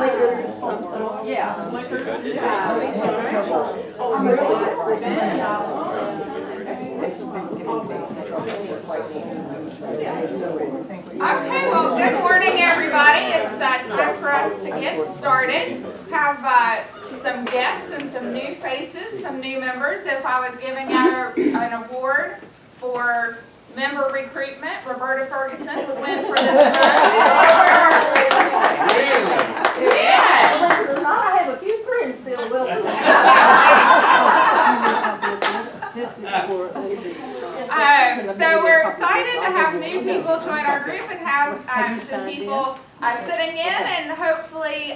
Okay, well, good morning, everybody. It's time for us to get started. Have some guests and some new faces, some new members. If I was giving out an award for member recruitment, Roberta Ferguson would win for this month. Yes. I have a few friends, Phil Wilson. This is for so we're excited to have new people join our group and have some people sitting in, and hopefully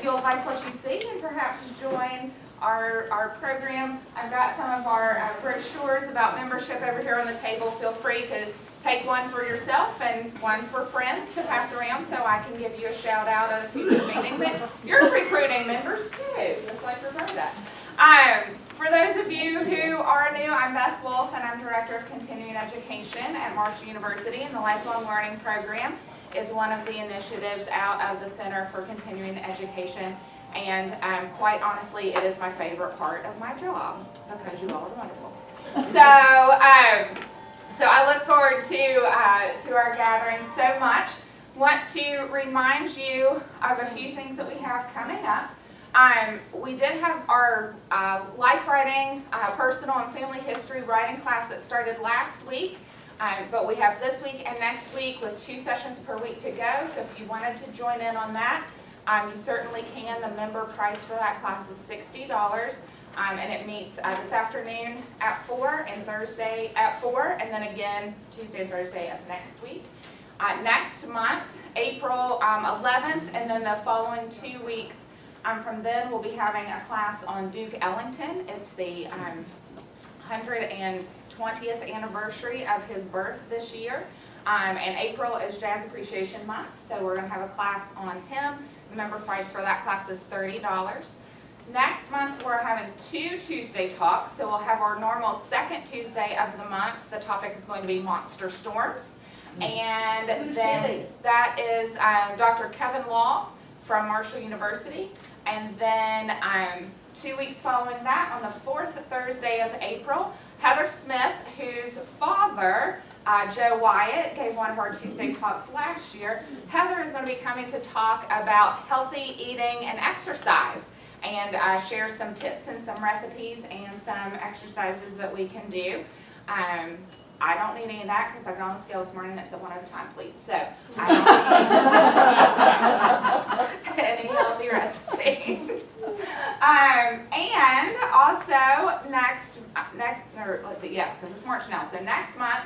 you'll like what you see and perhaps join our program. I've got some of our brochures about membership over here on the table. Feel free to take one for yourself and one for friends to pass around, so I can give you a shout out at a future meeting. But you're recruiting members too, just like Roberta. For those of you who are new, I'm Beth Wolf, and I'm Director of Continuing Education at Marshall University, and the Lifelong Learning Program is one of the initiatives out of the Center for Continuing Education. And quite honestly, it is my favorite part of my job because you all are wonderful. So I look forward to our gathering so much. Want to remind you of a few things that we have coming up. We did have our life writing, personal and family history writing class that started last week, but we have this week and next week with 2 sessions per week to go. So if you wanted to join in on that, you certainly can. The member price for that class is $60, and it meets this afternoon at 4 and Thursday at 4, and then again Tuesday and Thursday of next week. Next month, April 11th, and then the following 2 weeks from then, we'll be having a class on Duke Ellington. It's the 120th anniversary of his birth this year. And April is Jazz Appreciation Month, so we're going to have a class on him. The member price for that class is $30. Next month, we're having 2 Tuesday talks, so we'll have our normal second Tuesday of the month. The topic is going to be monster storms. And then that is Dr. Kevin Law from Marshall University. And then 2 weeks following that, on the 4th Thursday of April, Heather Smith, whose father, Joe Wyatt, gave one of our Tuesday talks last year. Heather is going to be coming to talk about healthy eating and exercise, and share some tips and some recipes and some exercises that we can do. I don't need any of that because I got on the scale this morning and it said 1 at a time, please. So I don't need any healthy recipes. And also because it's March now. So next month,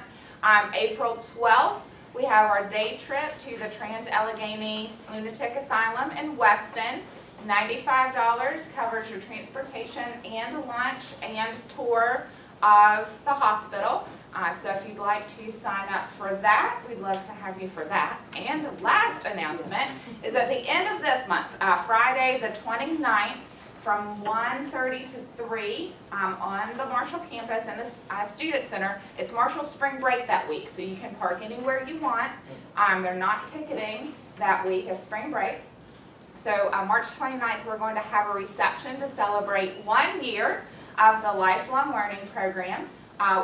April 12th, we have our day trip to the Trans-Allegheny Lunatic Asylum in Weston. $95 covers your transportation and lunch and tour of the hospital. So if you'd like to sign up for that, we'd love to have you for that. And the last announcement is at the end of this month, Friday the 29th, from 1:30 to 3 on the Marshall campus and the Student Center. It's Marshall Spring Break that week, so you can park anywhere you want. They're not ticketing that week of spring break. So March 29th, we're going to have a reception to celebrate 1 year of the Lifelong Learning Program.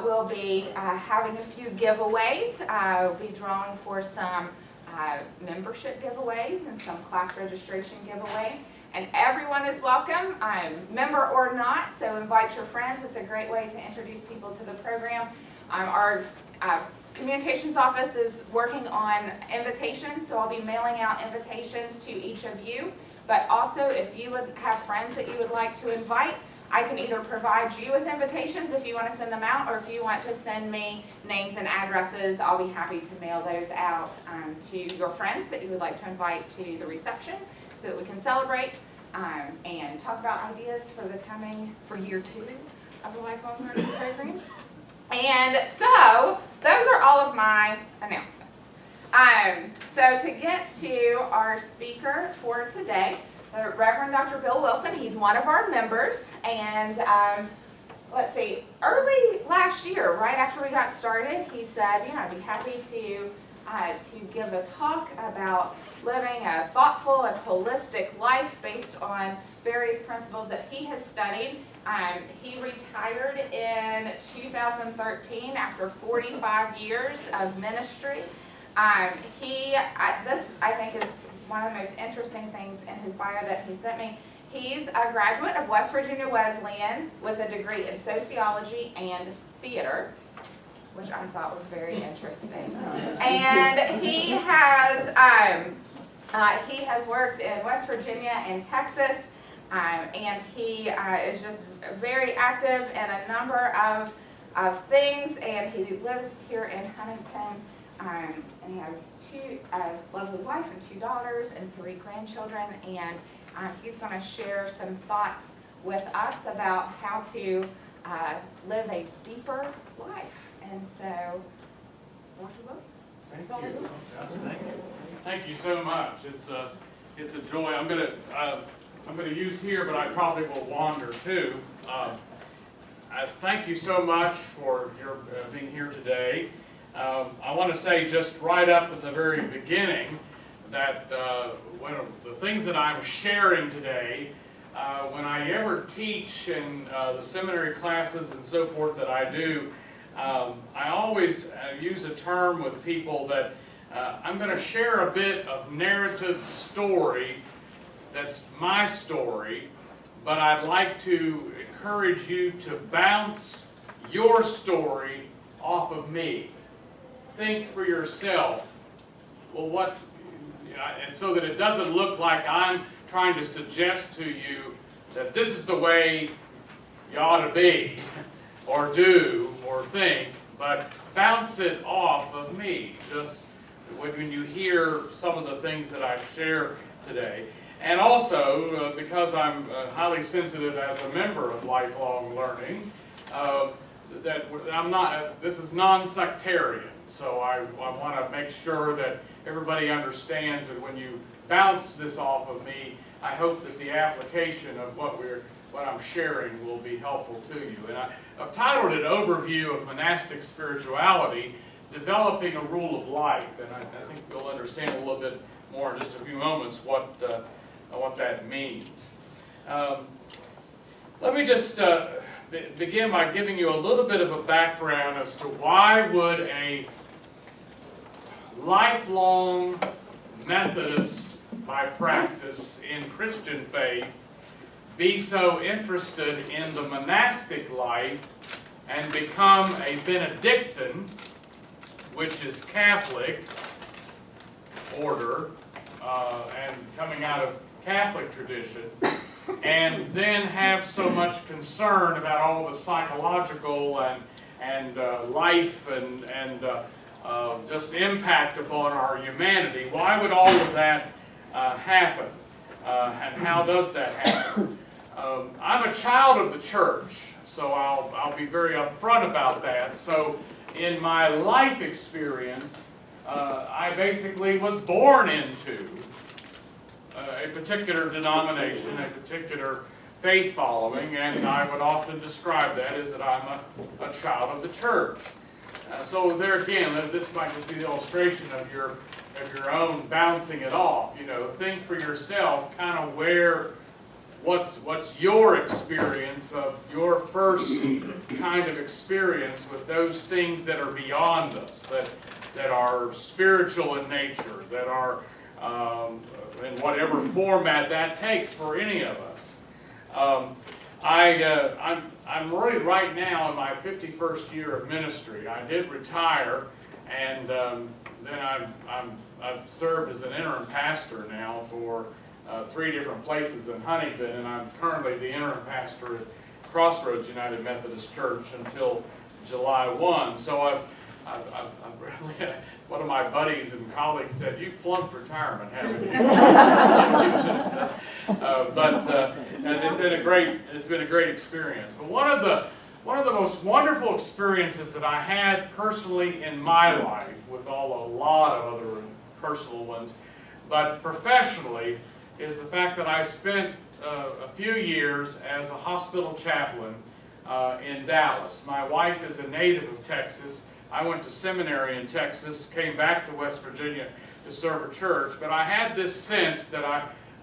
We'll be having a few giveaways. We'll be drawing for some membership giveaways and some class registration giveaways. And everyone is welcome, member or not, so invite your friends. It's a great way to introduce people to the program. Our communications office is working on invitations, so I'll be mailing out invitations to each of you. But also, if you would have friends that you would like to invite, I can either provide you with invitations if you want to send them out, or if you want to send me names and addresses, I'll be happy to mail those out to your friends that you would like to invite to the reception so that we can celebrate and talk about ideas for year 2 of the Lifelong Learning Program. And so, those are all of my announcements. So to get to our speaker for today, the Reverend Dr. Bill Wilson, he's one of our members, and let's see, early last year, right after we got started, he said, I'd be happy to to give a talk about living a thoughtful and holistic life based on various principles that he has studied. He retired in 2013 after 45 years of ministry. This I think is one of the most interesting things in his bio that he sent me. He's a graduate of West Virginia Wesleyan with a degree in sociology and theater, which I thought was very interesting. And he has worked in West Virginia and Texas, and he is just very active in a number of things, and he lives here in Huntington, and he has a lovely wife and 2 daughters and 3 grandchildren, and he's going to share some thoughts with us about how to live a deeper life. And so, Dr. Wilson. Thank you. Thank you so much. It's a joy. I'm gonna use here, but I probably will wander too. I thank you so much for your being here today. I want to say just right up at the very beginning that one of the things that I'm sharing today, when I ever teach in the seminary classes and so forth that I do, I always use a term with people that I'm going to share a bit of narrative story that's my story, but I'd like to encourage you to bounce your story off of me. Think for yourself, well, and so that it doesn't look like I'm trying to suggest to you that this is the way you ought to be, or do, or think, but bounce it off of me, just when you hear some of the things that I share today. And also, because I'm highly sensitive as a member of lifelong learning, that I'm not, this is non-sectarian, so I want to make sure that everybody understands that when you bounce this off of me, I hope that the application of what I'm sharing will be helpful to you. And I've titled it Overview of Monastic Spirituality, Developing a Rule of Life. And I think we'll understand a little bit more in just a few moments what that means. Let me just begin by giving you a little bit of a background as to why would a lifelong Methodist by practice in Christian faith be so interested in the monastic life and become a Benedictine, which is Catholic order, and coming out of Catholic tradition, and then have so much concern about all the psychological and life and just impact upon our humanity. Why would all of that happen? And how does that happen? I'm a child of the church, so I'll be very upfront about that. So in my life experience, I basically was born into a particular denomination, a particular faith following, and I would often describe that as that I'm a child of the church. So there again, this might just be the illustration of your own bouncing it off. You know, think for yourself, kind of what's your experience of your first kind of experience with those things that are beyond us, that are spiritual in nature, that are in whatever format that takes for any of us. I'm really right now in my 51st year of ministry. I did retire, and then I've served as an interim pastor now for 3 different places in Huntington, and I'm currently the interim pastor at Crossroads United Methodist Church until July 1. So I've really, one of my buddies and colleagues said, "You flunked retirement, haven't you?" And it's been a great experience. But one of the most wonderful experiences that I had personally in my life, with a lot of other personal ones, but professionally, is the fact that I spent a few years as a hospital chaplain in Dallas. My wife is a native of Texas. I went to seminary in Texas, came back to West Virginia to serve a church, but I had this sense that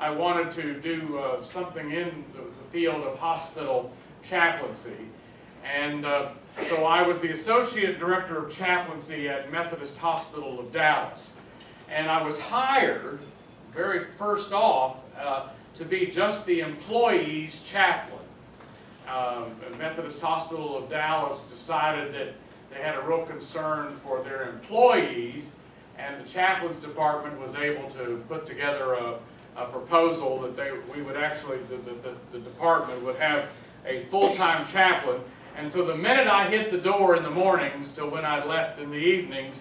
I wanted to do something in the field of hospital chaplaincy. And so I was the Associate Director of Chaplaincy at Methodist Hospital of Dallas. And I was hired, very first off, to be just the employee's chaplain. The Methodist Hospital of Dallas decided that they had a real concern for their employees, and the chaplains department was able to put together a proposal that we would actually, the department would have a full-time chaplain. And so the minute I hit the door in the mornings till when I left in the evenings,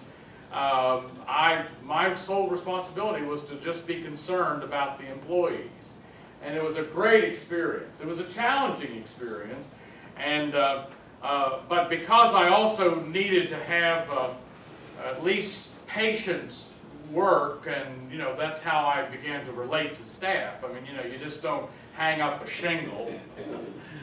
my sole responsibility was to just be concerned about the employees. And it was a great experience. It was a challenging experience, and but because I also needed to have at least patients work, and you know, that's how I began to relate to staff. I mean, you know, you just don't hang up a shingle,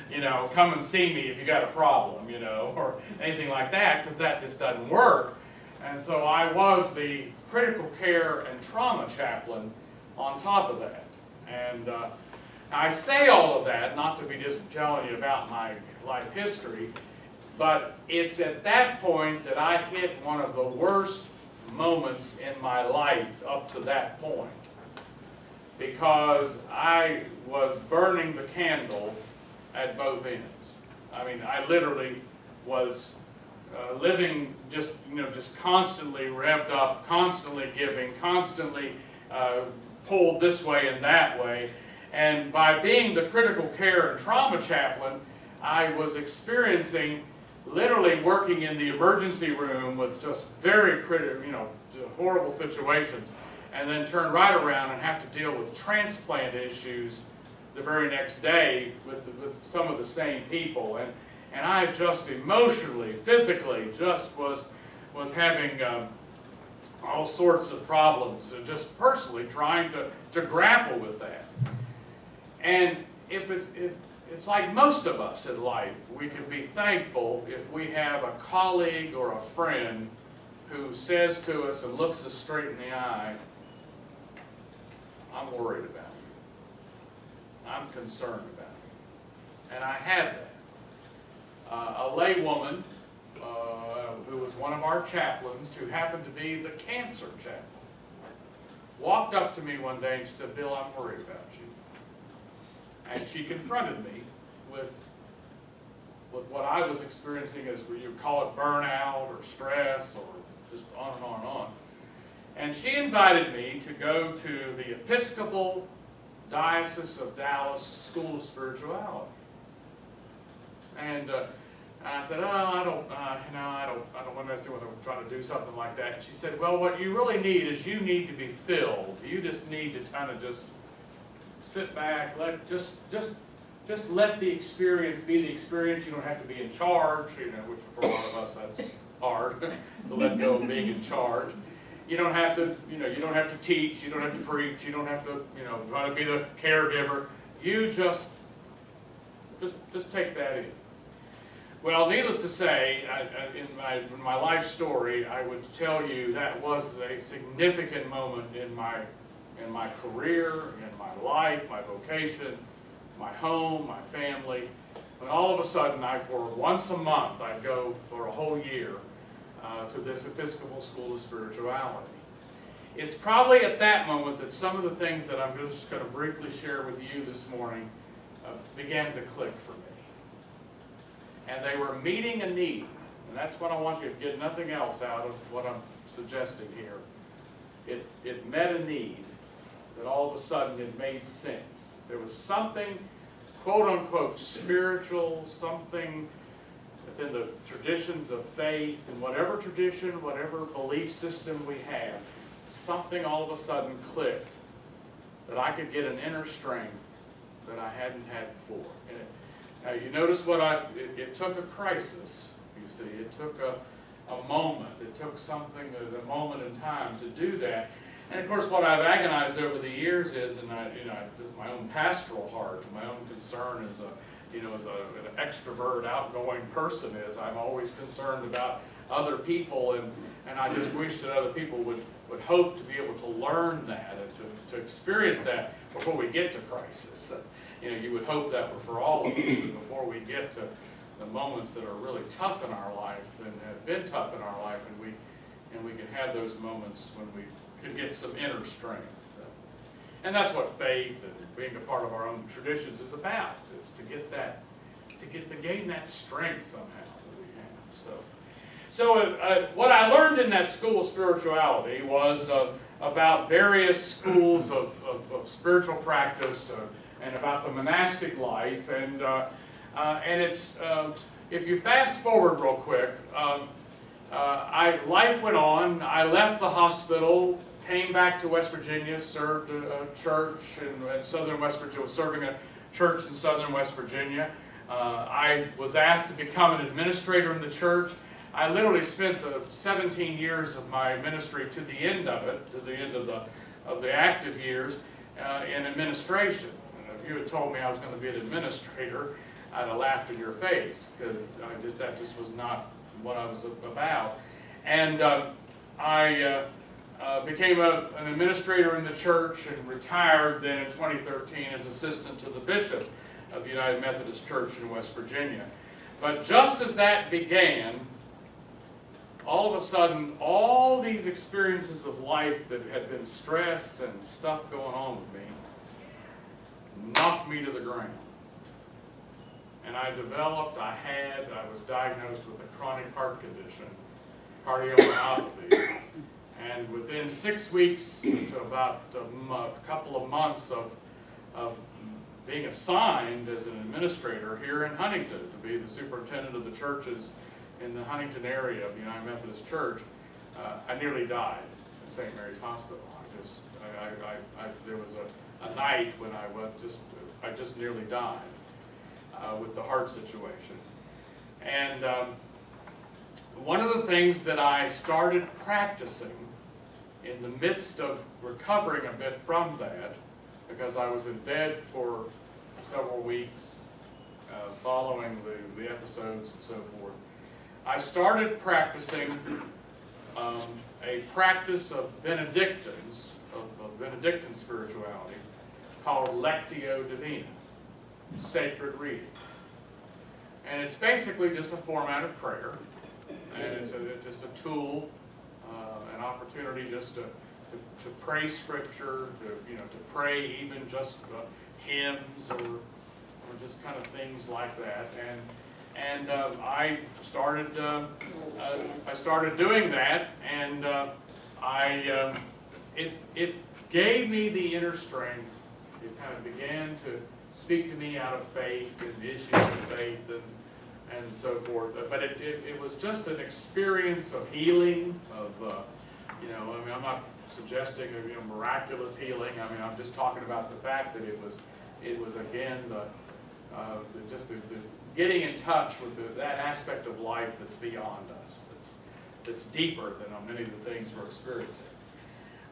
you know, come and see me if you got a problem, you know, or anything like that, because that just doesn't work. And so I was the critical care and trauma chaplain on top of that. And I say all of that not to be just telling you about my life history, but it's at that point that I hit one of the worst moments in my life up to that point, because I was burning the candle at both ends. I mean, I literally was living just, you know, just constantly revved up, constantly giving, constantly pulled this way and that way. And by being the critical care and trauma chaplain, I was experiencing literally working in the emergency room with just very critical, you know, horrible situations, and then turn right around and have to deal with transplant issues the very next day with some of the same people. And I just emotionally, physically, just was having all sorts of problems, and just personally trying to grapple with that. And it's like most of us in life, we can be thankful if we have a colleague or a friend who says to us and looks us straight in the eye, I'm worried about you. I'm concerned about you. And I had that. A laywoman who was one of our chaplains, who happened to be the cancer chaplain, walked up to me one day and she said, Bill, I'm worried about you. And she confronted me with what I was experiencing as, you call it burnout or stress or just on and on and on. And she invited me to go to the Episcopal Diocese of Dallas School of Spirituality. And I said, oh, I don't want to necessarily try to do something like that. And she said, well, what you really need is you need to be filled. You just need to kind of just sit back, just let the experience be the experience. You don't have to be in charge, you know, which for a lot of us that's hard to let go of being in charge. You don't have to, you know, you don't have to teach, you don't have to preach, you don't have to, you know, try to be the caregiver. You just take that in. Well, needless to say, in my life story, I would tell you that was a significant moment in my career, in my life, my vocation, my home, my family. When all of a sudden, for once a month, I'd go for a whole year to this Episcopal School of Spirituality. It's probably at that moment that some of the things that I'm just going to briefly share with you this morning began to click for me. And they were meeting a need. And that's what I want you to get nothing else out of what I'm suggesting here. It met a need that all of a sudden it made sense. There was something, quote unquote, spiritual, something within the traditions of faith, and whatever tradition, whatever belief system we have, something all of a sudden clicked that I could get an inner strength that I hadn't had before. Now you notice it took a crisis, you see, it took a moment, it took something, a moment in time to do that. And of course what I've agonized over the years is, and just my own pastoral heart, my own concern as an extrovert, outgoing person is, I'm always concerned about other people, and I just wish that other people would hope to be able to learn that and to experience that before we get to crisis. You would hope that for all of us, that before we get to the moments that are really tough in our life and have been tough in our life, and we can have those moments when we could get some inner strength. And that's what faith and being a part of our own traditions is about. It's to gain that strength somehow that we have. So what I learned in that school of spirituality was about various schools of spiritual practice and about the monastic life. And it's if you fast forward real quick, life went on. I left the hospital, came back to West Virginia, served a church in southern West Virginia, was serving a church in southern West Virginia. I was asked to become an administrator in the church. I literally spent the 17 years of my ministry to the end of it, to the end of the active years, in administration. And if you had told me I was going to be an administrator, I'd have laughed in your face, because that just was not what I was about. And I became an administrator in the church and retired then in 2013 as assistant to the bishop of the United Methodist Church in West Virginia. But just as that began, all of a sudden, all these experiences of life that had been stress and stuff going on with me knocked me to the ground. And I was diagnosed with a chronic heart condition, cardiomyopathy. And within 6 weeks to about a couple of months of being assigned as an administrator here in Huntington to be the superintendent of the churches in the Huntington area of the United Methodist Church, I nearly died at St. Mary's Hospital. There was a night when I just nearly died with the heart situation. And one of the things that I started practicing in the midst of recovering a bit from that, because I was in bed for several weeks following the episodes and so forth, I started practicing a practice of Benedictines, of Benedictine spirituality, called Lectio Divina, sacred reading. And it's basically just a format of prayer, and it's just a tool, an opportunity just to pray scripture, to pray even just hymns or just kind of things like that. And I started doing that, and it gave me the inner strength. It kind of began to speak to me out of faith and issues of faith and so forth. But it was just an experience of healing, I'm not suggesting miraculous healing. I'm just talking about the fact that it was again the getting in touch with that aspect of life that's beyond us, that's deeper than many of the things we're experiencing.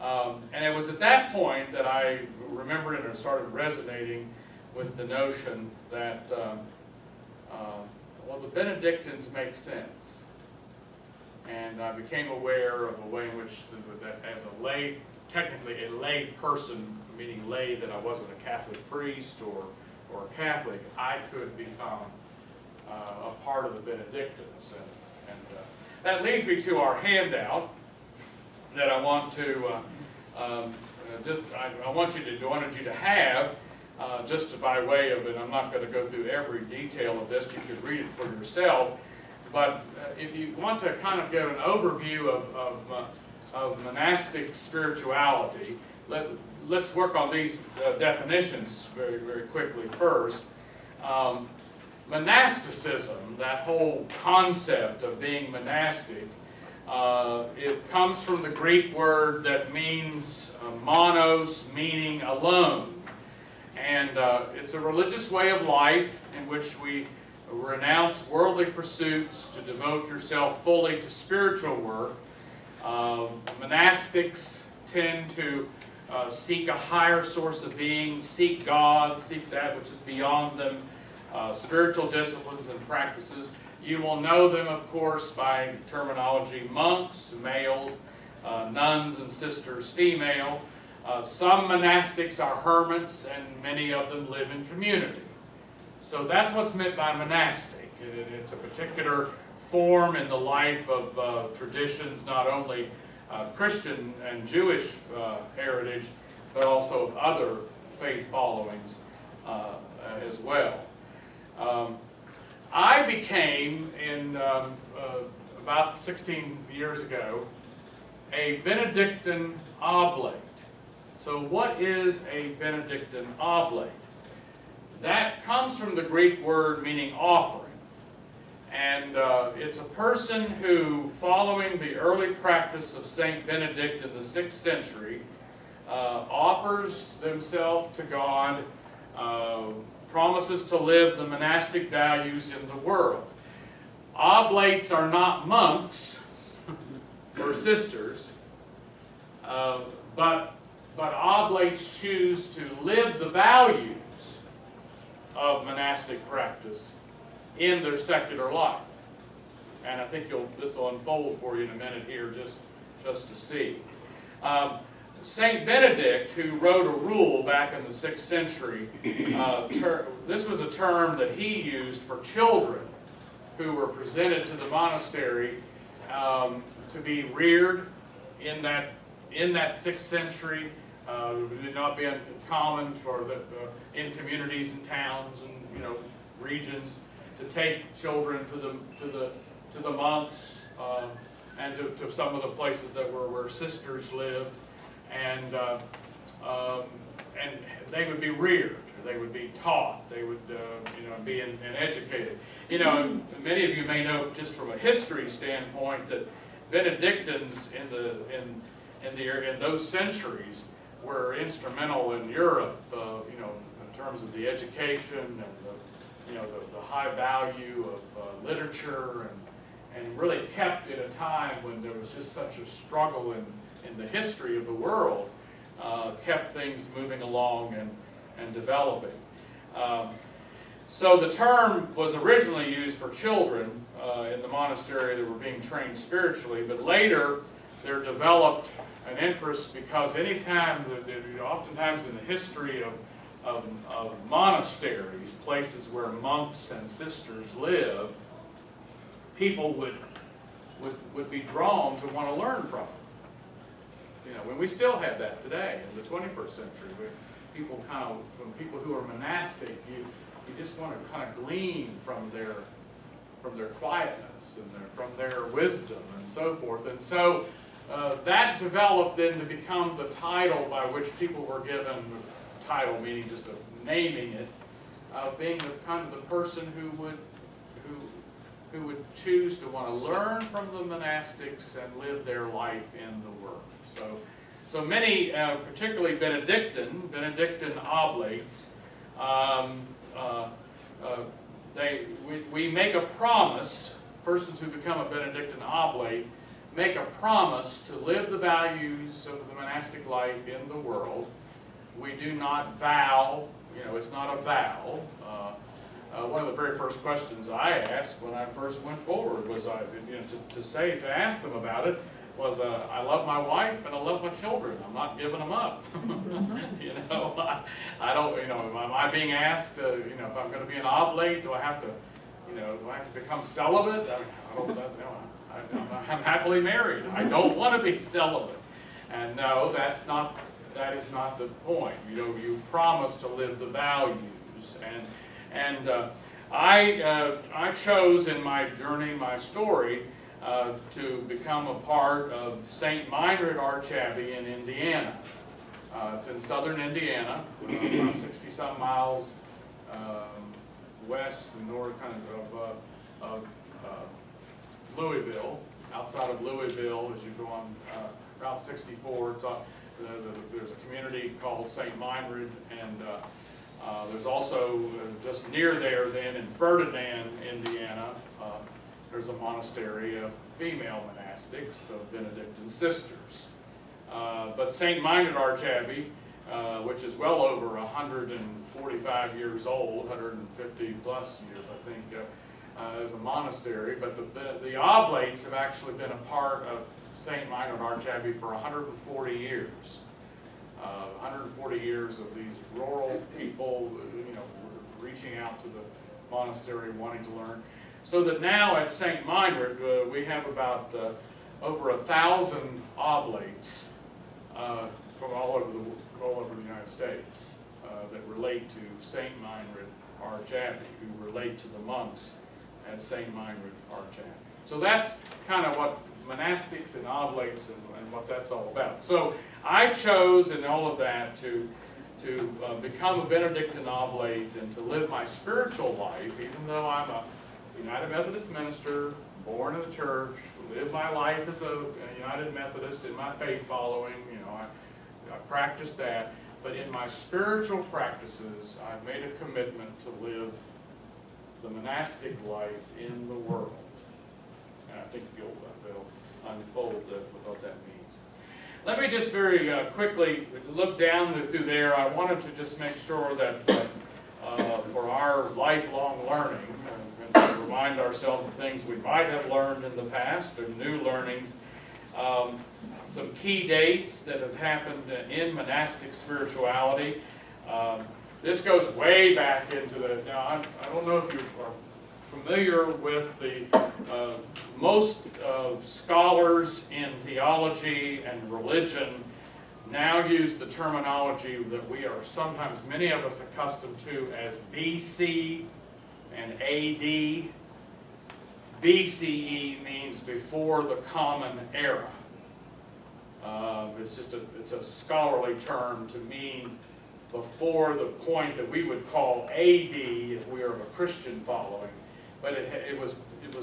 And it was at that point that I remembered and started resonating with the notion that, the Benedictines make sense. And I became aware of a way in which, that as a lay, technically a lay person, meaning lay that I wasn't a Catholic priest or a Catholic, I could become a part of the Benedictines. And that leads me to our handout that I want to I wanted you to have, just by way of it. I'm not going to go through every detail of this. You could read it for yourself. But if you want to kind of get an overview of monastic spirituality, let's work on these definitions very, very quickly first. Monasticism, that whole concept of being monastic, it comes from the Greek word that means monos, meaning alone. And it's a religious way of life in which we renounce worldly pursuits to devote yourself fully to spiritual work. Monastics tend to seek a higher source of being, seek God, seek that which is beyond them, spiritual disciplines and practices. You will know them, of course, by terminology monks, males, nuns and sisters, female. Some monastics are hermits, and many of them live in community. So that's what's meant by monastic. It's a particular form in the life of traditions, not only Christian and Jewish heritage, but also of other faith followings as well. I became, about 16 years ago, a Benedictine oblate. So what is a Benedictine oblate? That comes from the Greek word meaning offering. And it's a person who, following the early practice of Saint Benedict in the 6th century, offers themselves to God, promises to live the monastic values in the world. Oblates are not monks or sisters, but oblates choose to live the values of monastic practice in their secular life. And I think this will unfold for you in a minute here just to see. Saint Benedict, who wrote a rule back in the 6th century, this was a term that he used for children who were presented to the monastery to be reared in that 6th century. It would not be uncommon for in communities and towns and regions to take children to the monks and to some of the places that where sisters lived, and they would be reared, they would be taught, they would be and educated. Many of you may know just from a history standpoint that Benedictines in those centuries were instrumental in Europe, in terms of the education and the high value of literature, and really kept at a time when there was just such a struggle in the history of the world, kept things moving along and developing. So the term was originally used for children in the monastery that were being trained spiritually, but later there developed an interest because oftentimes in the history of monasteries, places where monks and sisters live, people would be drawn to want to learn from them. When we still have that today in the 21st century, where from people who are monastic, you just want to kind of glean from their quietness and from their wisdom and so forth. And so that developed then to become the title by which people were given, the title meaning just naming it, being the kind of the person who would choose to want to learn from the monastics and live their life in the world. So many, particularly Benedictine oblates, we make a promise. Persons who become a Benedictine oblate make a promise to live the values of the monastic life in the world. We do not vow. It's not a vow. One of the very first questions I asked when I first went forward was, to ask them about it was, I love my wife and I love my children. I'm not giving them up. I don't. Am I being asked? If I'm going to be an oblate, do I have to become celibate? I don't know. I'm happily married. I don't want to be celibate. And no, that is not the point. You promise to live the values, and I chose in my journey, my story, to become a part of St. Meinrad Archabbey in Indiana. It's in southern Indiana, about 60-some miles west and north of Louisville. Outside of Louisville, as you go on Route 64, there's a community called St. Meinrad, and there's also just near there then in Ferdinand, Indiana, there's a monastery of female monastics, of Benedictine sisters. But St. Meinrad Archabbey, which is well over 145 years old, 150 plus years I think, as a monastery, but the Oblates have actually been a part of St. Meinrad Archabbey for 140 years. 140 years of these rural people, reaching out to the monastery, wanting to learn. So that now at St. Meinrad, we have about over 1,000 Oblates from all over the United States that relate to St. Meinrad Archabbey, who relate to the monks at St. Meinrad Archabbey. So that's kind of what monastics and oblates and what that's all about. So I chose in all of that to become a Benedictine oblate and to live my spiritual life, even though I'm a United Methodist minister, born in the church, live my life as a United Methodist in my faith following. I practice that. But in my spiritual practices, I've made a commitment to live the monastic life in the world. And I think they'll unfold what that means. Let me just very quickly look down through there. I wanted to just make sure that for our lifelong learning, and to remind ourselves of things we might have learned in the past or new learnings, some key dates that have happened in monastic spirituality. This goes way back into the, now I don't know if you are familiar with the, most scholars in theology and religion now use the terminology that we are sometimes, many of us, accustomed to as BC and AD. BCE means before the Common Era. It's a scholarly term to mean before the point that we would call AD if we are of a Christian following. But it was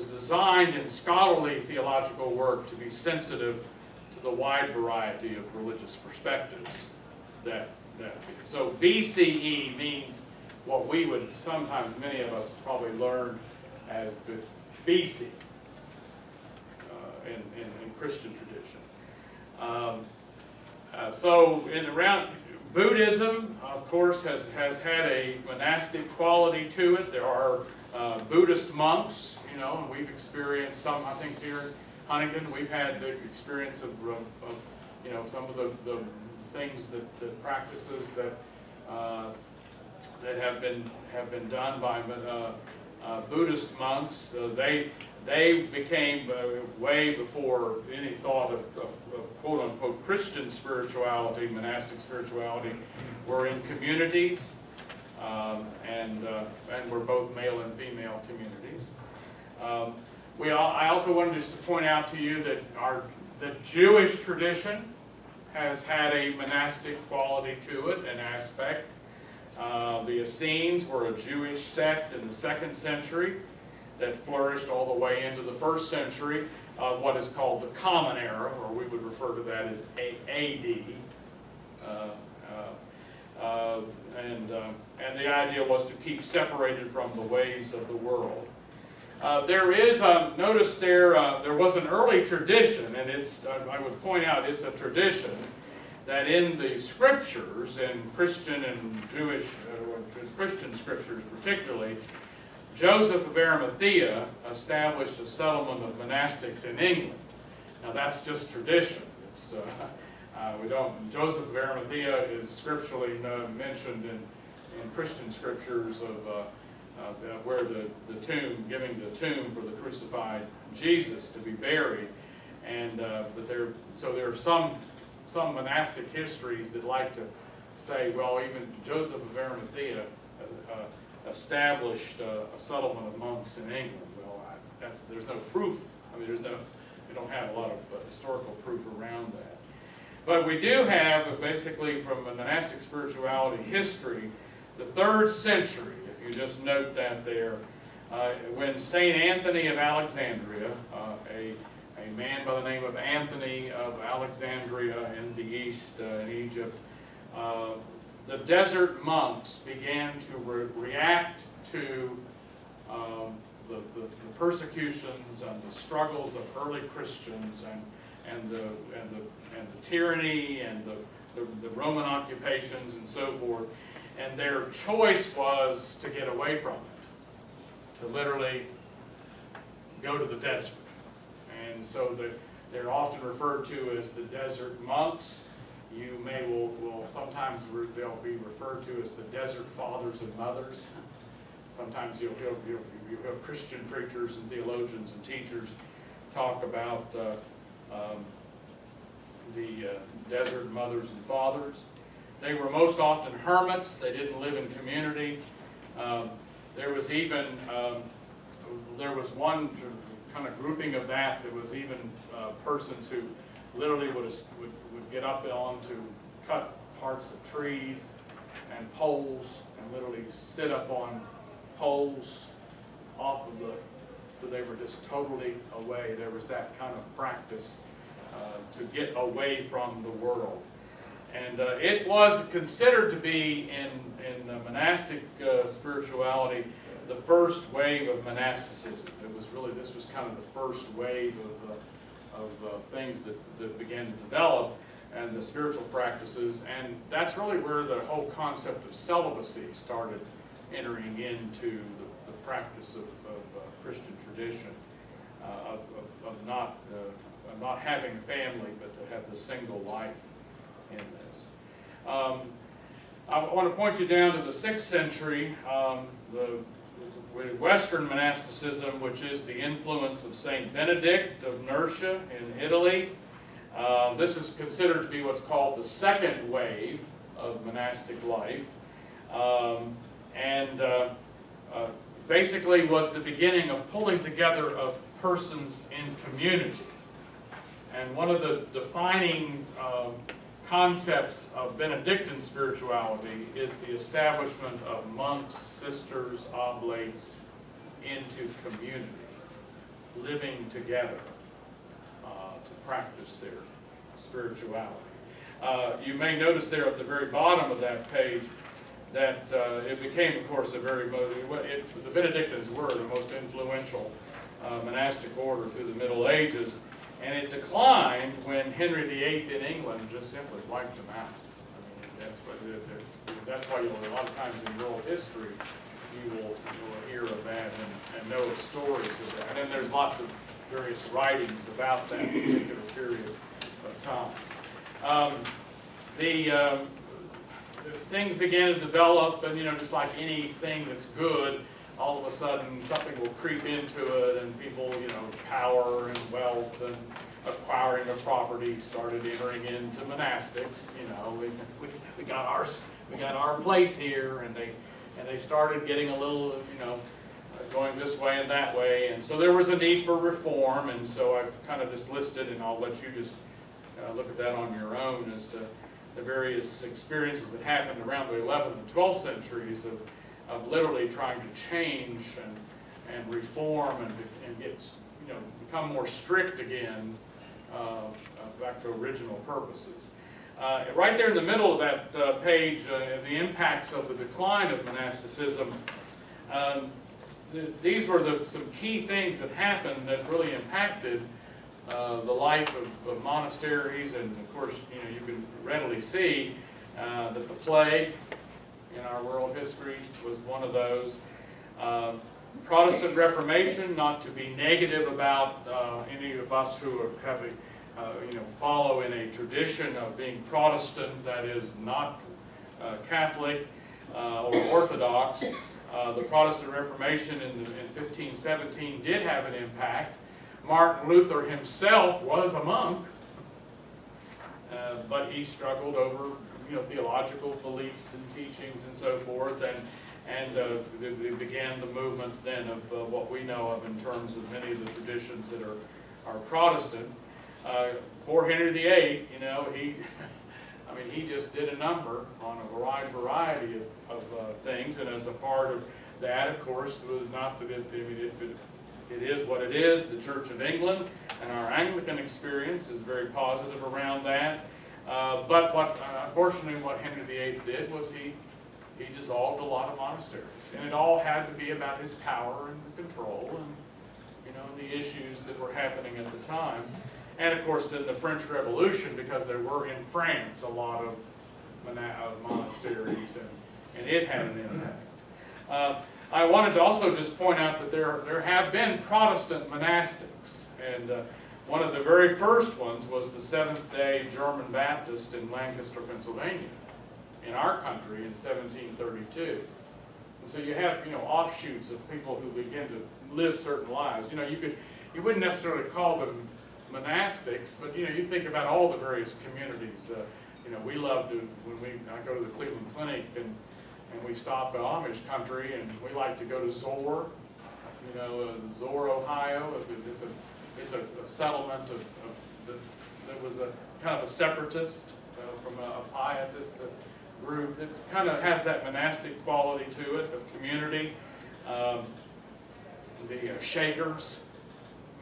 designed in scholarly theological work to be sensitive to the wide variety of religious perspectives. So BCE means what we would sometimes, many of us probably learn as BC in Christian tradition. So around Buddhism, of course, has had a monastic quality to it. There are Buddhist monks, and we've experienced some, I think here in Huntington, we've had the experience of some of the things that practices that have been done by Buddhist monks. They became, way before any thought of quote-unquote Christian spirituality, monastic spirituality, were in communities, and we're both male and female communities. I also wanted just to point out to you that the Jewish tradition has had a monastic quality to it, an aspect. The Essenes were a Jewish sect in the 2nd century that flourished all the way into the 1st century of what is called the Common Era, or we would refer to that as AD. And the idea was to keep separated from the ways of the world. There is, notice there was an early tradition, and I would point out it's a tradition that in the scriptures, in Christian and Jewish, Christian scriptures particularly, Joseph of Arimathea established a settlement of monastics in England. Now that's just tradition. Joseph of Arimathea is scripturally mentioned in Christian scriptures of where the tomb, giving the tomb for the crucified Jesus to be buried, and but there are some monastic histories that like to say, well, even Joseph of Arimathea established a settlement of monks in England. Well, there's no proof. I mean, we don't have a lot of historical proof around that. But we do have, basically, from a monastic spirituality history, the 3rd century, if you just note that there, when St. Anthony of Alexandria, a man by the name of Anthony of Alexandria in the east, in Egypt, the desert monks began to react to the persecutions and the struggles of early Christians and the tyranny and the Roman occupations and so forth. And their choice was to get away from it, to literally go to the desert. And so they're often referred to as the desert monks. You will sometimes they'll be referred to as the desert fathers and mothers. Sometimes you'll have Christian preachers and theologians and teachers talk about the desert mothers and fathers. They were most often hermits. They didn't live in community. There was even there was one kind of grouping of that. There was even persons who literally would get up on to cut parts of trees and poles and literally sit up on poles off of so they were just totally away. There was that kind of practice to get away from the world. And it was considered to be in monastic spirituality the first wave of monasticism. This was kind of the first wave of things that began to develop, and the spiritual practices, and that's really where the whole concept of celibacy started entering into the practice of Christian tradition, of not having a family, but to have the single life in this. I want to point you down to the 6th century, the Western monasticism, which is the influence of Saint Benedict of Nursia in Italy. This is considered to be what's called the second wave of monastic life, and basically was the beginning of pulling together of persons in community. And one of the defining concepts of Benedictine spirituality is the establishment of monks, sisters, oblates into community, living together to practice their spirituality. You may notice there at the very bottom of that page that it became, of course, the Benedictines were the most influential monastic order through the Middle Ages. And it declined when Henry VIII in England just simply wiped them out. I mean, that's why a lot of times in world history you will hear of that and know of stories of that. And there's lots of various writings about that particular period of time. Things began to develop, and just like anything that's good, all of a sudden something will creep into it, and people, power and wealth and acquiring of property started entering into monastics. We got our place here, and they started getting a little, going this way and that way, and so there was a need for reform. And so I've kind of just listed, and I'll let you just look at that on your own as to the various experiences that happened around the 11th and 12th centuries of literally trying to change and reform and get, become more strict again, back to original purposes. Right there in the middle of that page, the impacts of the decline of monasticism, these were some key things that happened that really impacted the life of monasteries. And of course, you can readily see that the plague in our world history was one of those. Protestant Reformation, not to be negative about any of us who have follow in a tradition of being Protestant, that is not Catholic or Orthodox. The Protestant Reformation in 1517 did have an impact. Martin Luther himself was a monk, but he struggled over theological beliefs and teachings and so forth, and it began the movement then of what we know of in terms of many of the traditions that are Protestant. Poor Henry VIII, he just did a number on a wide variety of things, and as a part of that, of course, was not that it is what it is. The Church of England and our Anglican experience is very positive around that. But unfortunately, what Henry VIII did was he dissolved a lot of monasteries, and it all had to be about his power and control and the issues that were happening at the time. And of course, then the French Revolution, because there were in France a lot of monasteries, and it had an impact. I wanted to also just point out that there have been Protestant monastics, and one of the very first ones was the Seventh-day German Baptist in Lancaster, Pennsylvania, in our country in 1732. And so you have, offshoots of people who begin to live certain lives. You wouldn't necessarily call them monastics, but you think about all the various communities. We love to, I go to the Cleveland Clinic and we stop at Amish country, and we like to go to Zor, Zor, Ohio. It's a settlement that was a kind of a separatist from a pietist group that kind of has that monastic quality to it, of community. The Shakers,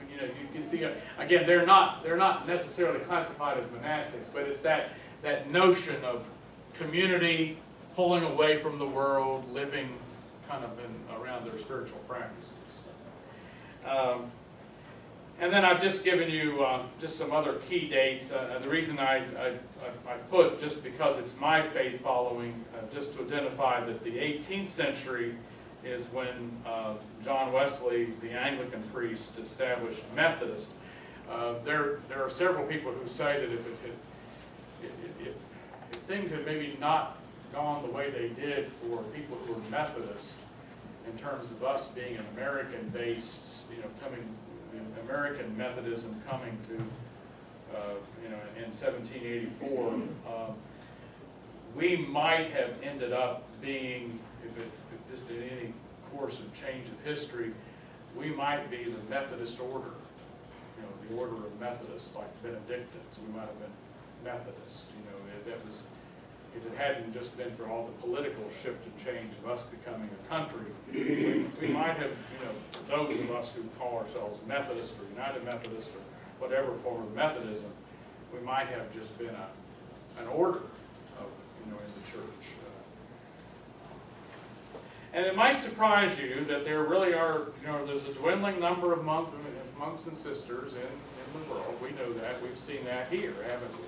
you can see, again, they're not necessarily classified as monastics, but it's that notion of community, pulling away from the world, living kind of around their spiritual practices. And then I've just given you just some other key dates. The reason I put, just because it's my faith following, just to identify that the 18th century is when John Wesley, the Anglican priest, established Methodist. There are several people who say that if things had maybe not gone the way they did for people who were Methodists, in terms of us being an American-based, American Methodism coming to, in 1784, we might have ended up being, if just in any course of change of history, we might be the Methodist order, the order of Methodists, like Benedictines. We might have been Methodists. That was, if it hadn't just been for all the political shift and change of us becoming a country, we might have, those of us who call ourselves Methodist or United Methodist or whatever form of Methodism, we might have just been an order of, in the church. And it might surprise you that there really are, there's a dwindling number of monks and sisters in the world. We know that. We've seen that here, haven't we?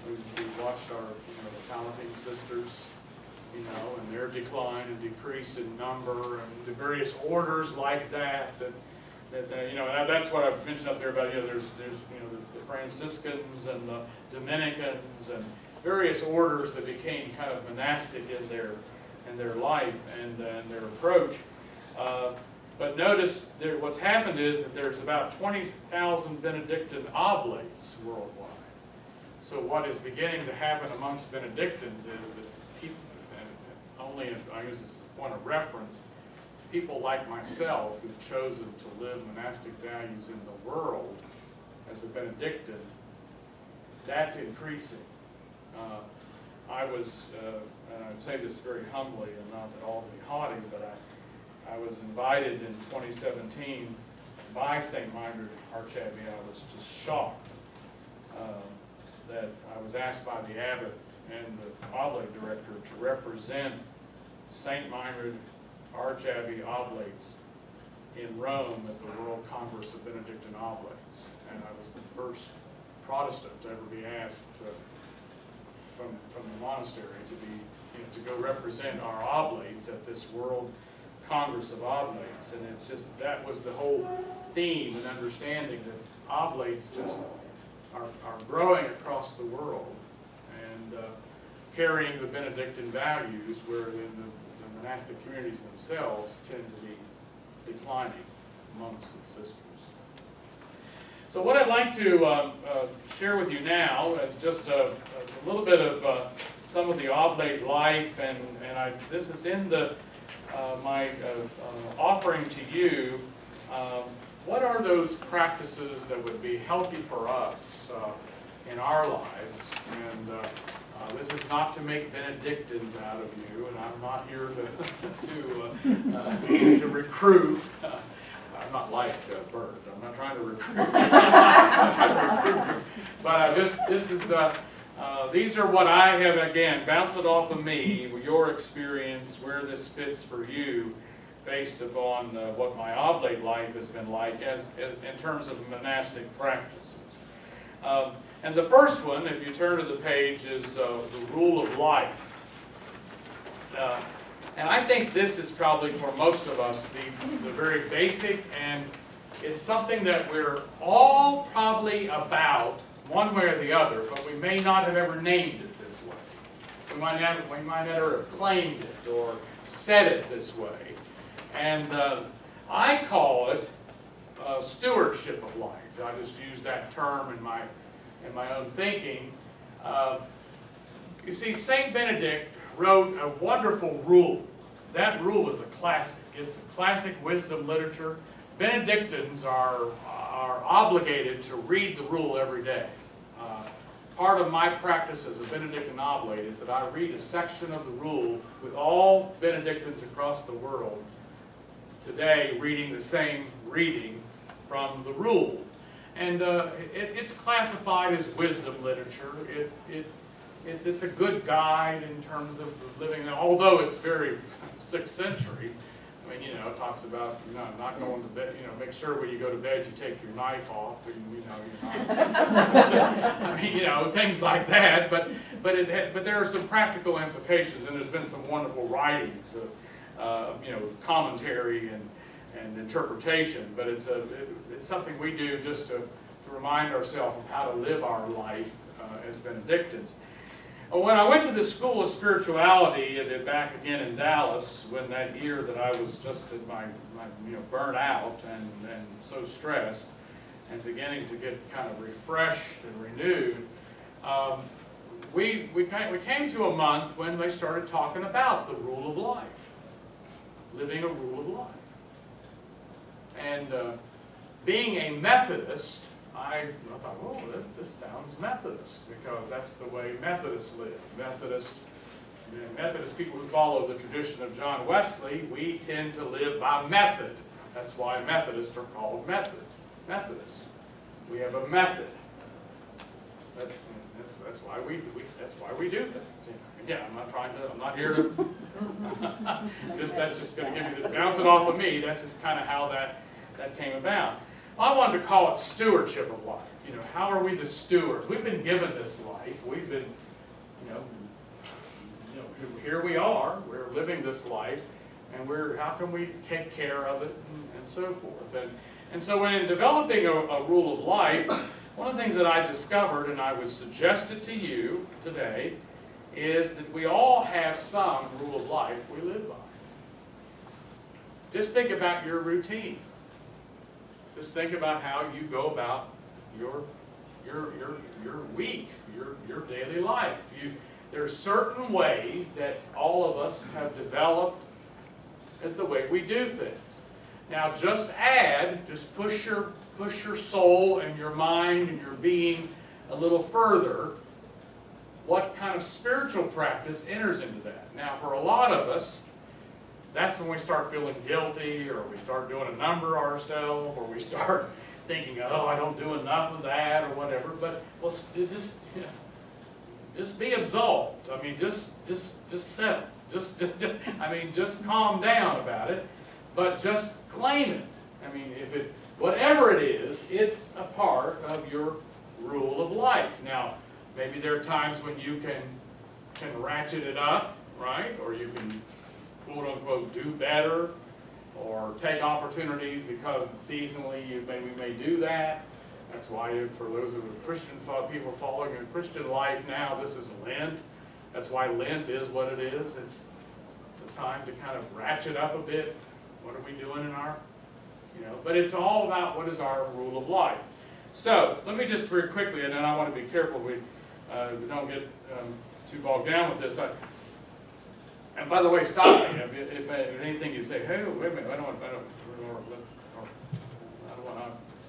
We've watched our, the Palatine sisters, and their decline and decrease in number, and the various orders like that. And that's what I've mentioned up there about, there's the Franciscans and the Dominicans and various orders that became kind of monastic in their life and their approach. But notice what's happened is that there's about 20,000 Benedictine oblates worldwide. So what is beginning to happen amongst Benedictines is that people, and only, I use this as a point of reference, people like myself who've chosen to live monastic values in the world as a Benedictine, that's increasing. I was, and I say this very humbly and not at all to be haughty, but I was invited in 2017 by St. Mindred Archabbey. I was just shocked that I was asked by the abbot and the oblate director to represent St. Mindred Archabbey Oblates in Rome at the World Congress of Benedictine Oblates. And I was the first Protestant to ever be asked from the monastery to go represent our oblates at this World Congress of Oblates. And it's just, that was the whole theme and understanding that oblates just are growing across the world and carrying the Benedictine values, where the monastic communities themselves tend to be declining monks and sisters. So what I'd like to share with you now is just a little bit of some of the oblate life, and this is in the my offering to you. What are those practices that would be healthy for us in our lives? And this is not to make Benedictines out of you, and I'm not here to recruit. I'm not like Bert. I'm not trying to recruit. But this is these are what I have, again, bounce it off of me, your experience, where this fits for you, based upon what my oblate life has been like as in terms of monastic practices. And the first one, if you turn to the page, is the rule of life. And I think this is probably for most of us the very basic, and it's something that we're all probably about one way or the other, but we may not have ever named it this way. We might never have claimed it or said it this way. And I call it stewardship of life. I just use that term in my own thinking. You see, Saint Benedict wrote a wonderful rule. That rule is a classic. It's a classic wisdom literature. Benedictines are obligated to read the rule every day. Part of my practice as a Benedictine oblate is that I read a section of the rule with all Benedictines across the world today reading the same reading from the rule. And it's classified as wisdom literature. It's a good guide in terms of living, although it's very 6th century. I mean, it talks about, not going to bed, make sure when you go to bed you take your knife off, and, I mean, things like that. But there are some practical implications, and there's been some wonderful writings of, commentary and interpretation. But it's something we do just to remind ourselves of how to live our life as Benedictines. When I went to the School of Spirituality, back again in Dallas, when that year that I was just at my burnt out and so stressed and beginning to get kind of refreshed and renewed, we came to a month when they started talking about the rule of life, living a rule of life. And being a Methodist, I thought, oh, this sounds Methodist, because that's the way Methodists live. Methodist people who follow the tradition of John Wesley, we tend to live by method. That's why Methodists are called Methodists. We have a method. That's why we do things. Again, I'm not here to. That's just going to give you bounce it off of me. That's just kind of how that came about. I wanted to call it stewardship of life. How are we the stewards? We've been given this life. We've been, here we are. We're living this life, and how can we take care of it and so forth. And so when in developing a rule of life, one of the things that I discovered, and I would suggest it to you today, is that we all have some rule of life we live by. Just think about your routine. Just think about how you go about your week, your daily life. There are certain ways that all of us have developed as the way we do things. Now just push your soul and your mind and your being a little further. What kind of spiritual practice enters into that? Now for a lot of us, that's when we start feeling guilty, or we start doing a number ourselves, or we start thinking, oh, I don't do enough of that, or whatever. But well, just be absolved. I mean, just settle. Just calm down about it, but just claim it. I mean, whatever it is, it's a part of your rule of life. Now, maybe there are times when you can ratchet it up, right? Or you can, quote unquote, do better, or take opportunities because seasonally we may do that. That's why for those of the Christian people following a Christian life now, this is Lent. That's why Lent is what it is. It's a time to kind of ratchet up a bit. What are we doing in our, but it's all about what is our rule of life. So let me just very quickly, and then I want to be careful we don't get too bogged down with this. And by the way, stop me if anything you say, hey, wait a minute, I don't want to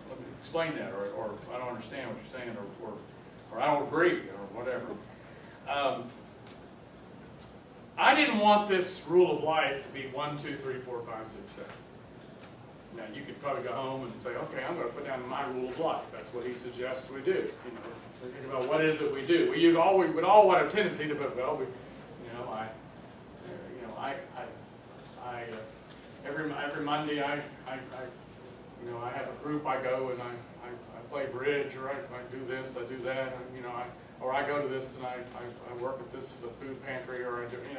let me explain that, or I don't understand what you're saying, or I don't agree, or whatever. I didn't want this rule of life to be 1, 2, 3, 4, 5, 6, 7. Now you could probably go home and say, okay, I'm going to put down my rule of life. That's what he suggests we do. Think about what is it we do. We would all want a tendency to put, well, every Monday I have a group I go and I play bridge, or I do this, I do that. or I go to this and I work at this the food pantry, or I do, in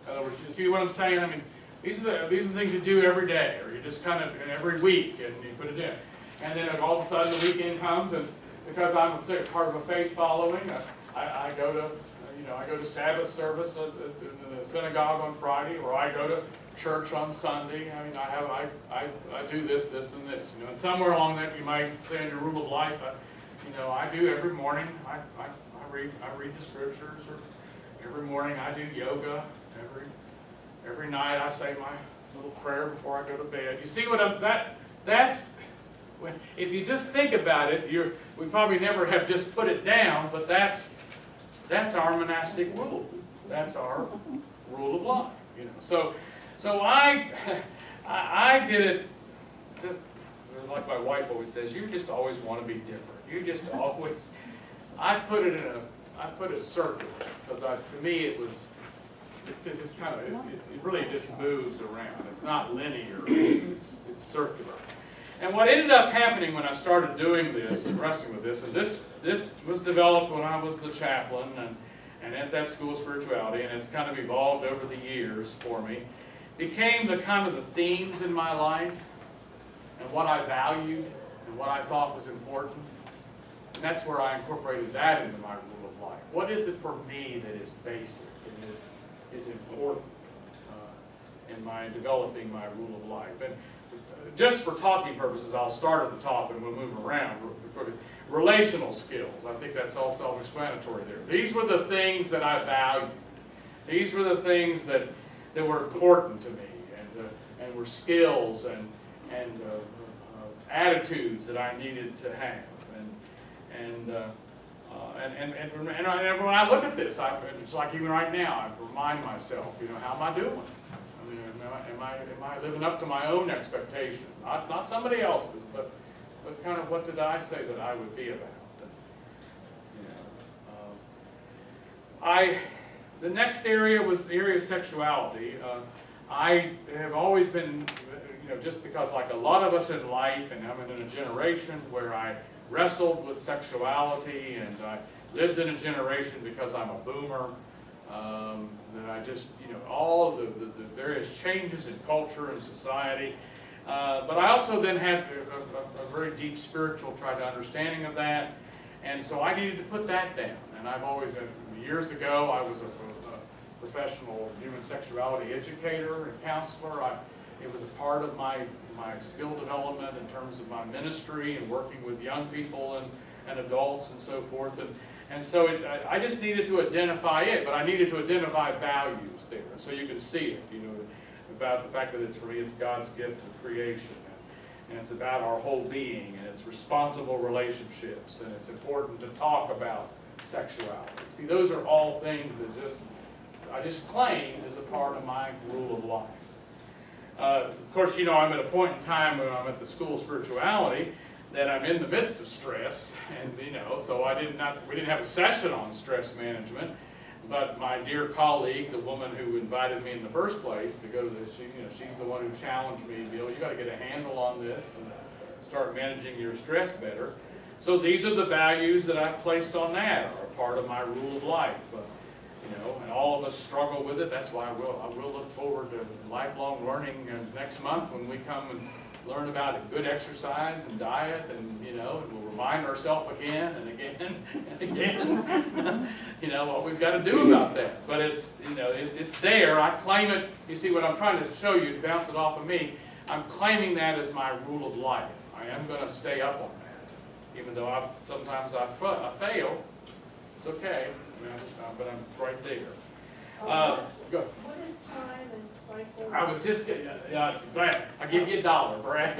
other words, you see what I'm saying? I mean, these are the things you do every day, or you just kind of, and every week, and you put it in. And then all of a sudden the weekend comes, and because I'm a particular part of a faith following, I go to, I go to Sabbath service in the synagogue on Friday, or I go to church on Sunday. I mean, I do this, and this, and somewhere along that you might say in your rule of life, I do every morning. I read the scriptures, or every morning I do yoga. Every night I say my little prayer before I go to bed. You see what that's when, if you just think about it, we probably never have just put it down, but that's our monastic rule. That's our rule of life. So I did it just like my wife always says. You just always want to be different. You just always. I put it circular because to me it was. It's just kind of it really just moves around. It's not linear. It's circular. And what ended up happening when I started doing this, wrestling with this, and this was developed when I was the chaplain and at that school of spirituality, and it's kind of evolved over the years for me, became the kind of the themes in my life and what I valued and what I thought was important. And that's where I incorporated that into my rule of life. What is it for me that is basic and is important in my developing my rule of life? And just for talking purposes, I'll start at the top and we'll move around. Relational skills, I think that's all self-explanatory there. These were the things that I valued. These were the things that were important to me, and were skills and attitudes that I needed to have. And when I look at this, it's like even right now, I remind myself, how am I doing? I mean, am I living up to my own expectation? Not somebody else's, but kind of what did I say that I would be about? The next area was the area of sexuality. I have always been, just because like a lot of us in life, and I'm in a generation where I wrestled with sexuality, and I lived in a generation because I'm a boomer, that I just, all of the various changes in culture and society. But I also then had a very deep spiritual understanding of that, and so I needed to put that down. And I've always, years ago, I was a professional human sexuality educator and counselor. It was a part of my skill development in terms of my ministry and working with young people and adults and so forth. And so I just needed to identify it, but I needed to identify values there so you can see it, about the fact that for me, it's God's gift of creation. And it's about our whole being, and it's responsible relationships, and it's important to talk about sexuality. See, those are all things that I just claimed as a part of my rule of life. Of course, I'm at a point in time when I'm at the school of spirituality that I'm in the midst of stress, and so we didn't have a session on stress management, but my dear colleague, the woman who invited me in the first place to go to this, she's the one who challenged me, Bill, you got to get a handle on this and start managing your stress better. So these are the values that I've placed on that, are part of my rule of life. And all of us struggle with it. That's why I will look forward to lifelong learning next month when we come and learn about a good exercise and diet, and we'll remind ourselves again and again and again, what we've got to do about that. But it's there. I claim it. You see what I'm trying to show you, to bounce it off of me. I'm claiming that as my rule of life. I am going to stay up on that, even though sometimes I fail. It's okay. But I'm right there. Go. What is time and cycle? I was just glad. I'll give you $1, Brad.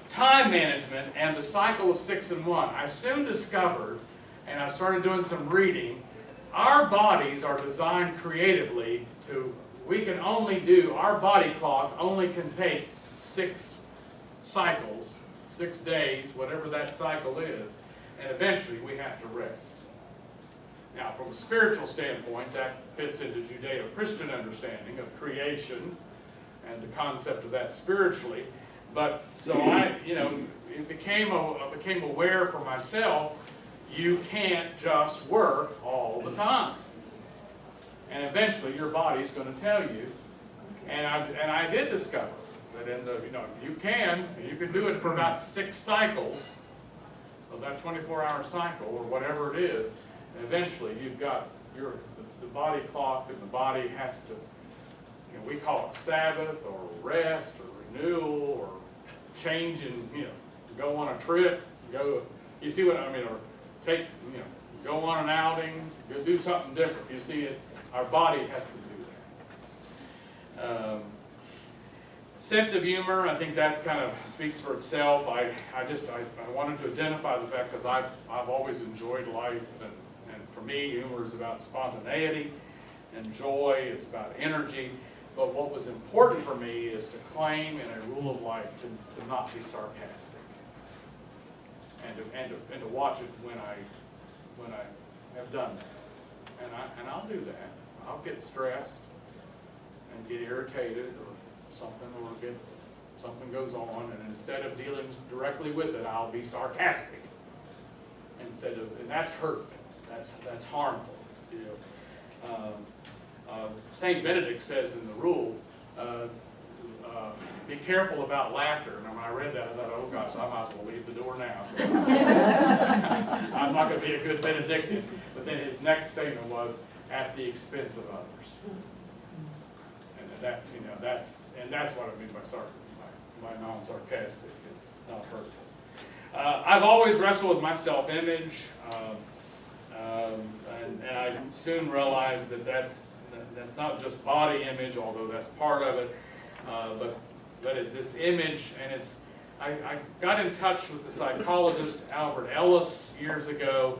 Time management and the cycle of 6 and 1. I soon discovered, and I started doing some reading, our bodies are designed creatively our body clock only can take 6 cycles, 6 days, whatever that cycle is. And eventually we have to rest. Now, from a spiritual standpoint, that fits into Judeo-Christian understanding of creation and the concept of that spiritually. But so I, it became aware for myself, you can't just work all the time. And eventually your body's going to tell you. And I did discover that in the, you can do it for about 6 cycles of that 24-hour cycle or whatever it is. And eventually you've got the body clock, and the body has to, we call it Sabbath or rest or renewal or change and, go on a trip, you see what I mean, or take, go on an outing, go do something different. You see it, our body has to do that. Sense of humor, I think that kind of speaks for itself. I wanted to identify the fact because I've always enjoyed life, and for me, humor is about spontaneity and joy. It's about energy. But what was important for me is to claim in a rule of life to not be sarcastic, and to watch it when I have done that. And I'll do that. I'll get stressed and get irritated or something goes on, and instead of dealing directly with it, I'll be sarcastic. And that's hurtful. That's harmful. Saint Benedict says in the rule, be careful about laughter. And when I read that, I thought, oh gosh, I might as well leave the door now. I'm not going to be a good Benedictine. But then his next statement was, at the expense of others. And that's what I mean by non-sarcastic, not hurtful. I've always wrestled with my self-image, and I soon realized that that's not just body image, although that's part of it, but this image, and I got in touch with the psychologist Albert Ellis years ago,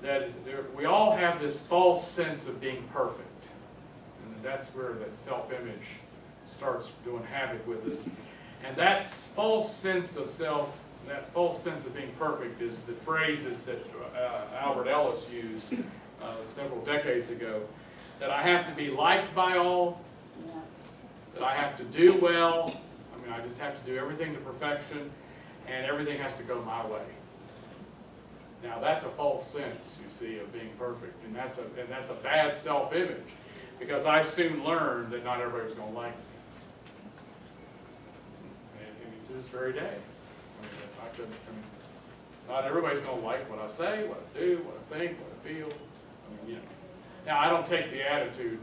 that we all have this false sense of being perfect, and that's where the self-image starts doing havoc with us. And that false sense of being perfect is the phrases that Albert Ellis used several decades ago. That I have to be liked by all, that I have to do well, I just have to do everything to perfection, and everything has to go my way. Now that's a false sense, you see, of being perfect, and that's a bad self-image, because I soon learned that not everybody was going to like me. And to this very day, not everybody's going to like what I say, what I do, what I think, what I feel. Now, I don't take the attitude,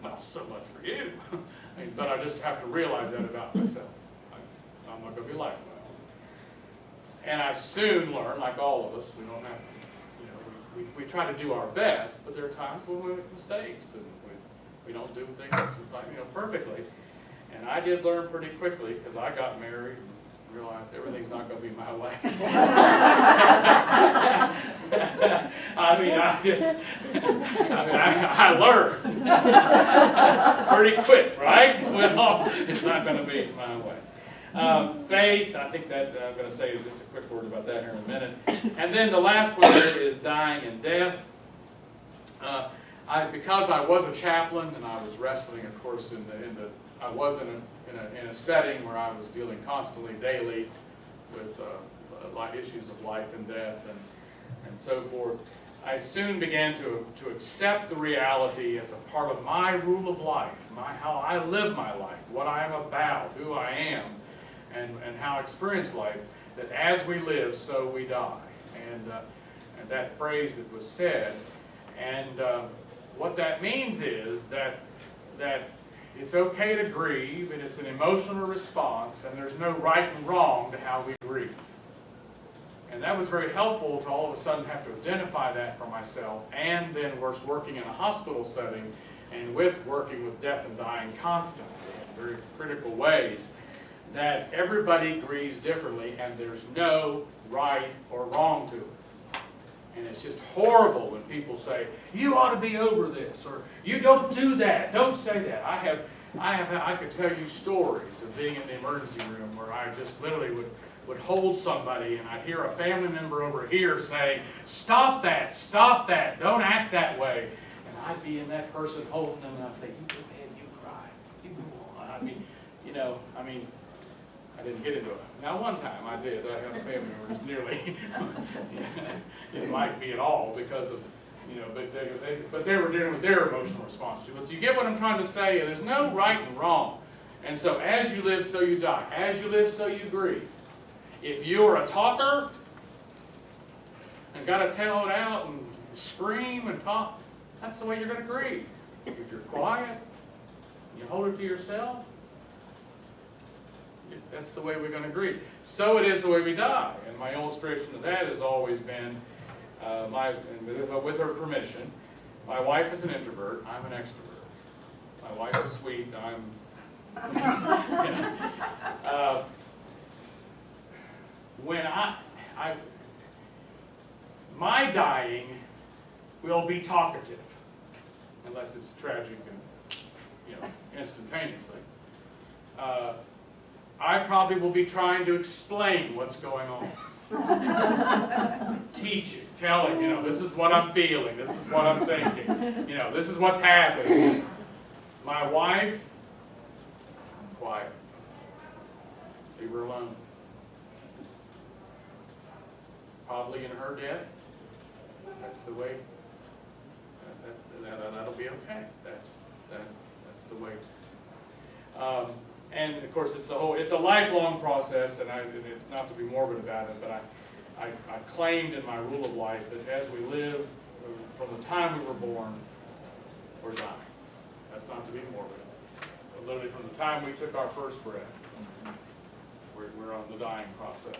well, so much for you, but I just have to realize that about myself. I'm not going to be like that. And I soon learned, like all of us, we don't have to, we try to do our best, but there are times when we make mistakes, and we don't do things perfectly. And I did learn pretty quickly, because I got married and realized everything's not going to be my way. I learned pretty quick, right? Well, it's not going to be my way. Faith, I think that I'm going to say just a quick word about that here in a minute. And then the last one is dying and death. Because I was a chaplain and I was wrestling, of course, I was in a setting where I was dealing constantly, daily, with issues of life and death and so forth. I soon began to accept the reality as a part of my rule of life, how I live my life, what I am about, who I am, and how I experience life, that as we live, so we die. And that phrase that was said, and what that means is that it's okay to grieve, and it's an emotional response, and there's no right and wrong to how we grieve. And that was very helpful to all of a sudden have to identify that for myself, and then working in a hospital setting and working with death and dying constantly in very critical ways, that everybody grieves differently and there's no right or wrong to it. And it's just horrible when people say, you ought to be over this, or you don't do that, don't say that. I could tell you stories of being in the emergency room where I just literally would hold somebody, and I'd hear a family member over here saying, stop that, don't act that way. And I'd be in that person holding them, and I'd say, you go ahead, you cry, you go on. I didn't get into it. Now, one time I did. I had a family member who just nearly didn't like me at all because of, but they were dealing with their emotional response to it. But you get what I'm trying to say? There's no right and wrong. And so as you live, so you die. As you live, so you grieve. If you're a talker and got to tell it out and scream and talk, that's the way you're going to grieve. If you're quiet, you hold it to yourself, that's the way we're going to grieve. So it is the way we die. And my illustration of that has always been, with her permission, my wife is an introvert, I'm an extrovert. My wife is sweet, I'm... when my dying will be talkative, unless it's tragic and, instantaneously. I probably will be trying to explain what's going on. Teaching, telling, this is what I'm feeling, this is what I'm thinking, this is what's happening. My wife, quiet. Leave her alone. Probably in her death, that's the way, that'll be okay. That's the way. And of course, it's a lifelong process, and it's not to be morbid about it, but I claimed in my rule of life that as we live, from the time we were born, we're dying. That's not to be morbid. But literally from the time we took our first breath, we're on the dying process.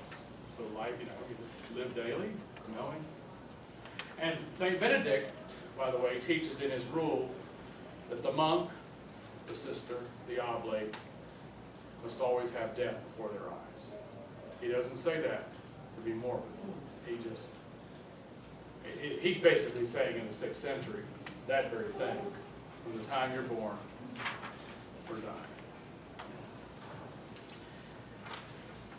So life, we just live daily, knowing. And St. Benedict, by the way, teaches in his rule that the monk, the sister, the oblate, must always have death before their eyes. He doesn't say that to be morbid. He's basically saying in the 6th century, that very thing. From the time you're born, we're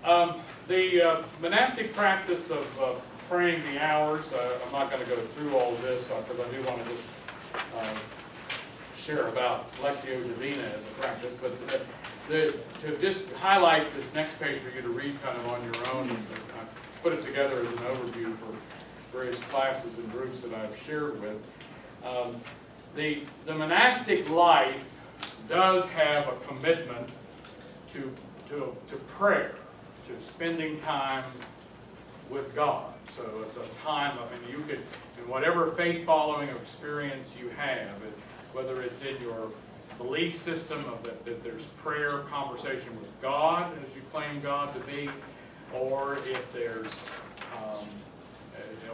dying. The monastic practice of praying the hours, I'm not going to go through all of this because I do want to just share about Lectio Divina as a practice, but to just highlight this next page for you to read kind of on your own, I put it together as an overview for various classes and groups that I've shared with. The monastic life does have a commitment to prayer, to spending time with God. So it's a time you could, in whatever faith following or experience you have, whether it's in your belief system of that there's prayer, conversation with God as you claim God to be, or if there's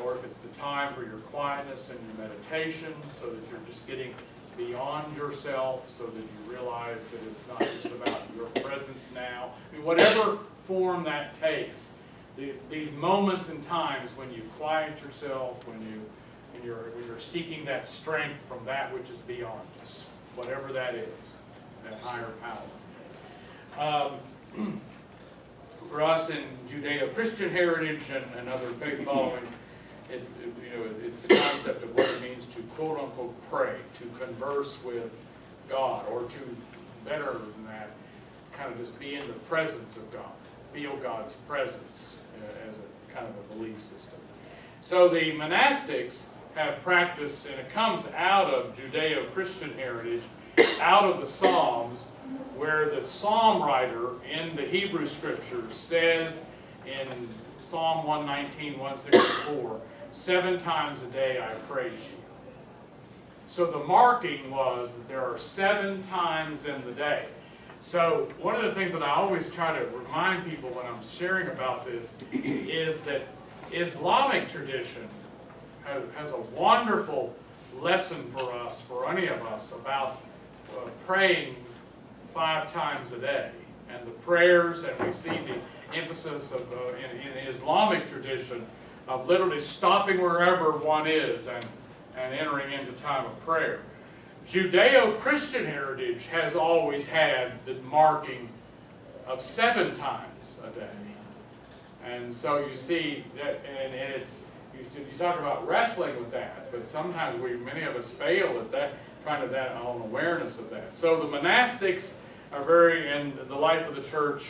or if it's the time for your quietness and your meditation, so that you're just getting beyond yourself, so that you realize that it's not just about your presence now. Whatever form that takes, these moments and times when you quiet yourself, when you're seeking that strength from that which is beyond us, whatever that is, that higher power. For us in Judeo-Christian heritage and other faith followings, it's the concept of what it means to quote-unquote pray, to converse with God, or to, better than that, kind of just be in the presence of God, feel God's presence as a kind of a belief system. So the monastics have practiced, and it comes out of Judeo-Christian heritage, out of the Psalms, where the psalm writer in the Hebrew Scriptures says in Psalm 119, 164, 7 times a day I praise you. So the marking was that there are 7 times in the day. So one of the things that I always try to remind people when I'm sharing about this is that Islamic tradition has a wonderful lesson for us, for any of us, about praying 5 times a day. And the prayers, and we see the emphasis of in the Islamic tradition of literally stopping wherever one is and entering into time of prayer. Judeo-Christian heritage has always had the marking of 7 times a day. And so you see that, and it's, you talk about wrestling with that, but sometimes many of us fail at that, trying to that own awareness of that. So the monastics are very, in the life of the church,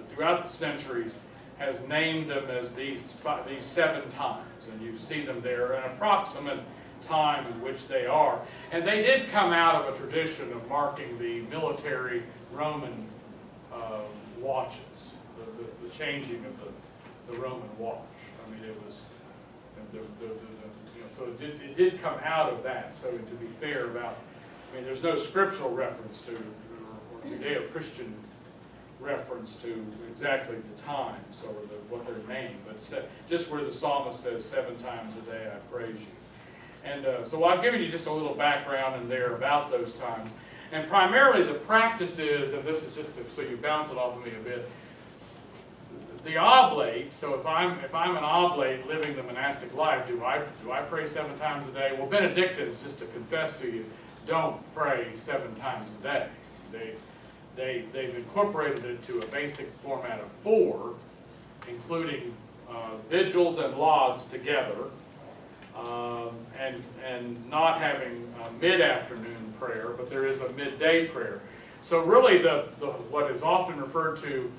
throughout the centuries has named them as these 7 times, and you see them there, an approximate time in which they are. And they did come out of a tradition of marking the military Roman watches, the changing of the Roman watch. I mean, it was, so it did come out of that. So to be fair about, I mean, there's no scriptural reference to, or Judeo-Christian reference to exactly the times or what they're named, but just where the psalmist says 7 times a day I praise you. And so I've given you just a little background in there about those times. And primarily the practice is, and this is just so you bounce it off of me a bit, the oblate. So if I'm an oblate living the monastic life, do I pray 7 times a day? Well, Benedictines, just to confess to you, don't pray 7 times a day. They've incorporated it to a basic format of 4, including vigils and lauds together, and not having a mid-afternoon prayer, but there is a midday prayer. So really what is often referred to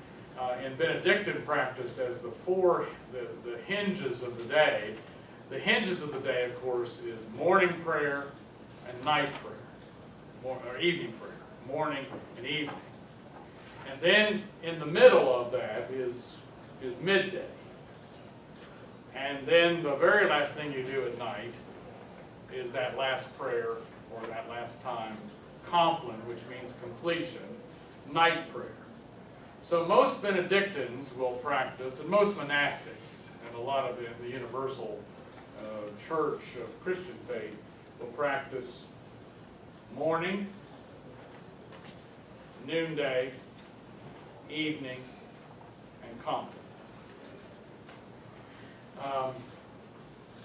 in Benedictine practice as the hinges of the day. The hinges of the day, of course, is morning prayer and night prayer, or evening prayer, morning and evening. And then in the middle of that is midday. And then the very last thing you do at night is that last prayer, or that last time, compline, which means completion, night prayer. So most Benedictines will practice, and most monastics, and a lot of the universal church of Christian faith will practice morning, noonday, evening, and compline.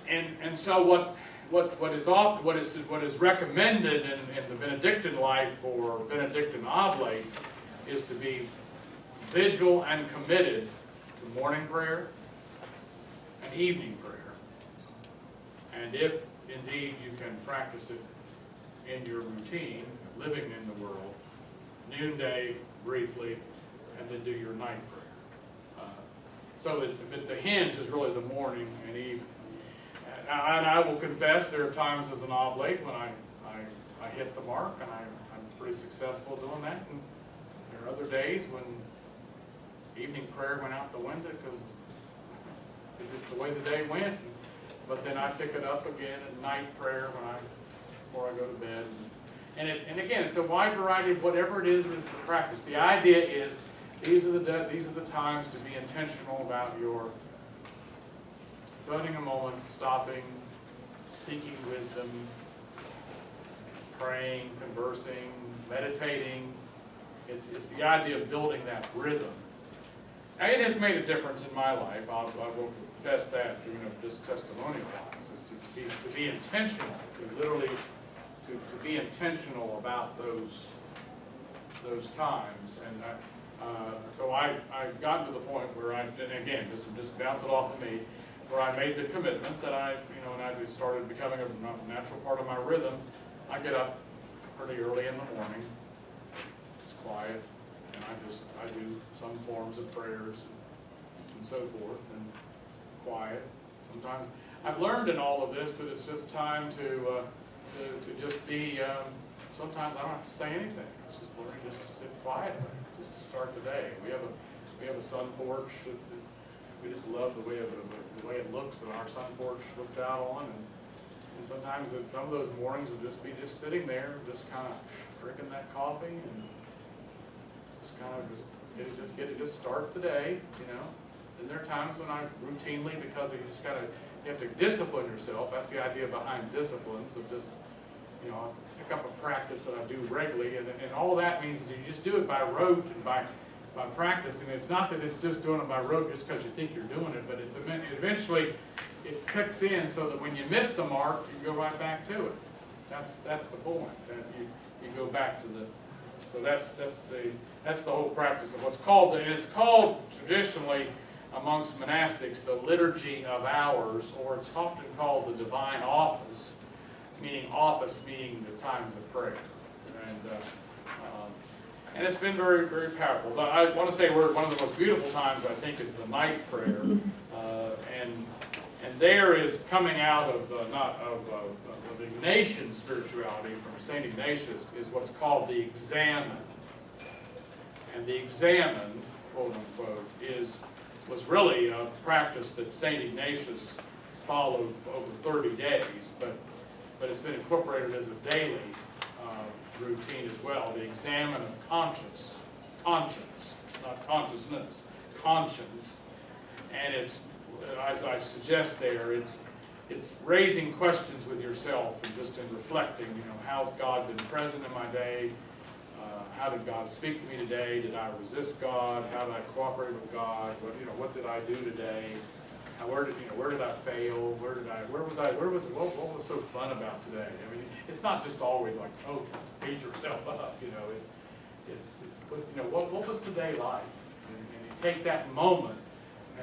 And so what is recommended in the Benedictine life for Benedictine oblates is to be vigil and committed to morning prayer and evening prayer. And if indeed you can practice it in your routine, living in the world, noonday briefly, and then do your night prayer. So that the hinge is really the morning and evening. And I will confess there are times as an oblate when I hit the mark, and I'm pretty successful doing that. And there are other days when evening prayer went out the window because it's just the way the day went. But then I pick it up again at night prayer before I go to bed. And again, it's a wide variety of whatever it is the practice. The idea is these are the times to be intentional about your spending a moment, stopping, seeking wisdom, praying, conversing, meditating. It's the idea of building that rhythm. And it has made a difference in my life. I will confess that, just testimonial-wise, is to be intentional, to literally to be intentional about those times. And so I've gotten to the point where and again, just bounce it off of me, where I made the commitment that and I started becoming a natural part of my rhythm. I get up pretty early in the morning. It's quiet, and I do some forms of prayers and so forth, and quiet. Sometimes I've learned in all of this that it's just time to just be. Sometimes I don't have to say anything. It's just learning just to sit quietly, just to start the day. We have a sun porch. We just love the way it looks, and our sun porch looks out on. And sometimes some of those mornings will just be sitting there, just kind of drinking that coffee, and just kind of just start the day, And there are times when I routinely, because you have to discipline yourself. That's the idea behind discipline. So just, pick up a practice that I do regularly, and all that means is you just do it by rote and by practice. And it's not that it's just doing it by rote just because you think you're doing it, but it's eventually it kicks in so that when you miss the mark, you go right back to it. That's the point. That you go back to the. So that's the whole practice of what's called, and it's called traditionally amongst monastics the liturgy of hours, or it's often called the divine office, meaning the times of prayer. And it's been very, very powerful. But I want to say one of the most beautiful times, I think, is the night prayer. And there is coming out of of Ignatian spirituality from St. Ignatius is what's called the examen. And the examen, quote unquote, was really a practice that St. Ignatius followed over 30 days, but it's been incorporated as a daily routine as well. The examen of conscience, not consciousness, conscience, and it's, as I suggest there, it's raising questions with yourself and just in reflecting. How's God been present in my day? How did God speak to me today? Did I resist God? How did I cooperate with God? What did I do today? Where did I fail? What was so fun about today? I mean, it's not just always like, oh, beat yourself up. What was today like? And you take that moment,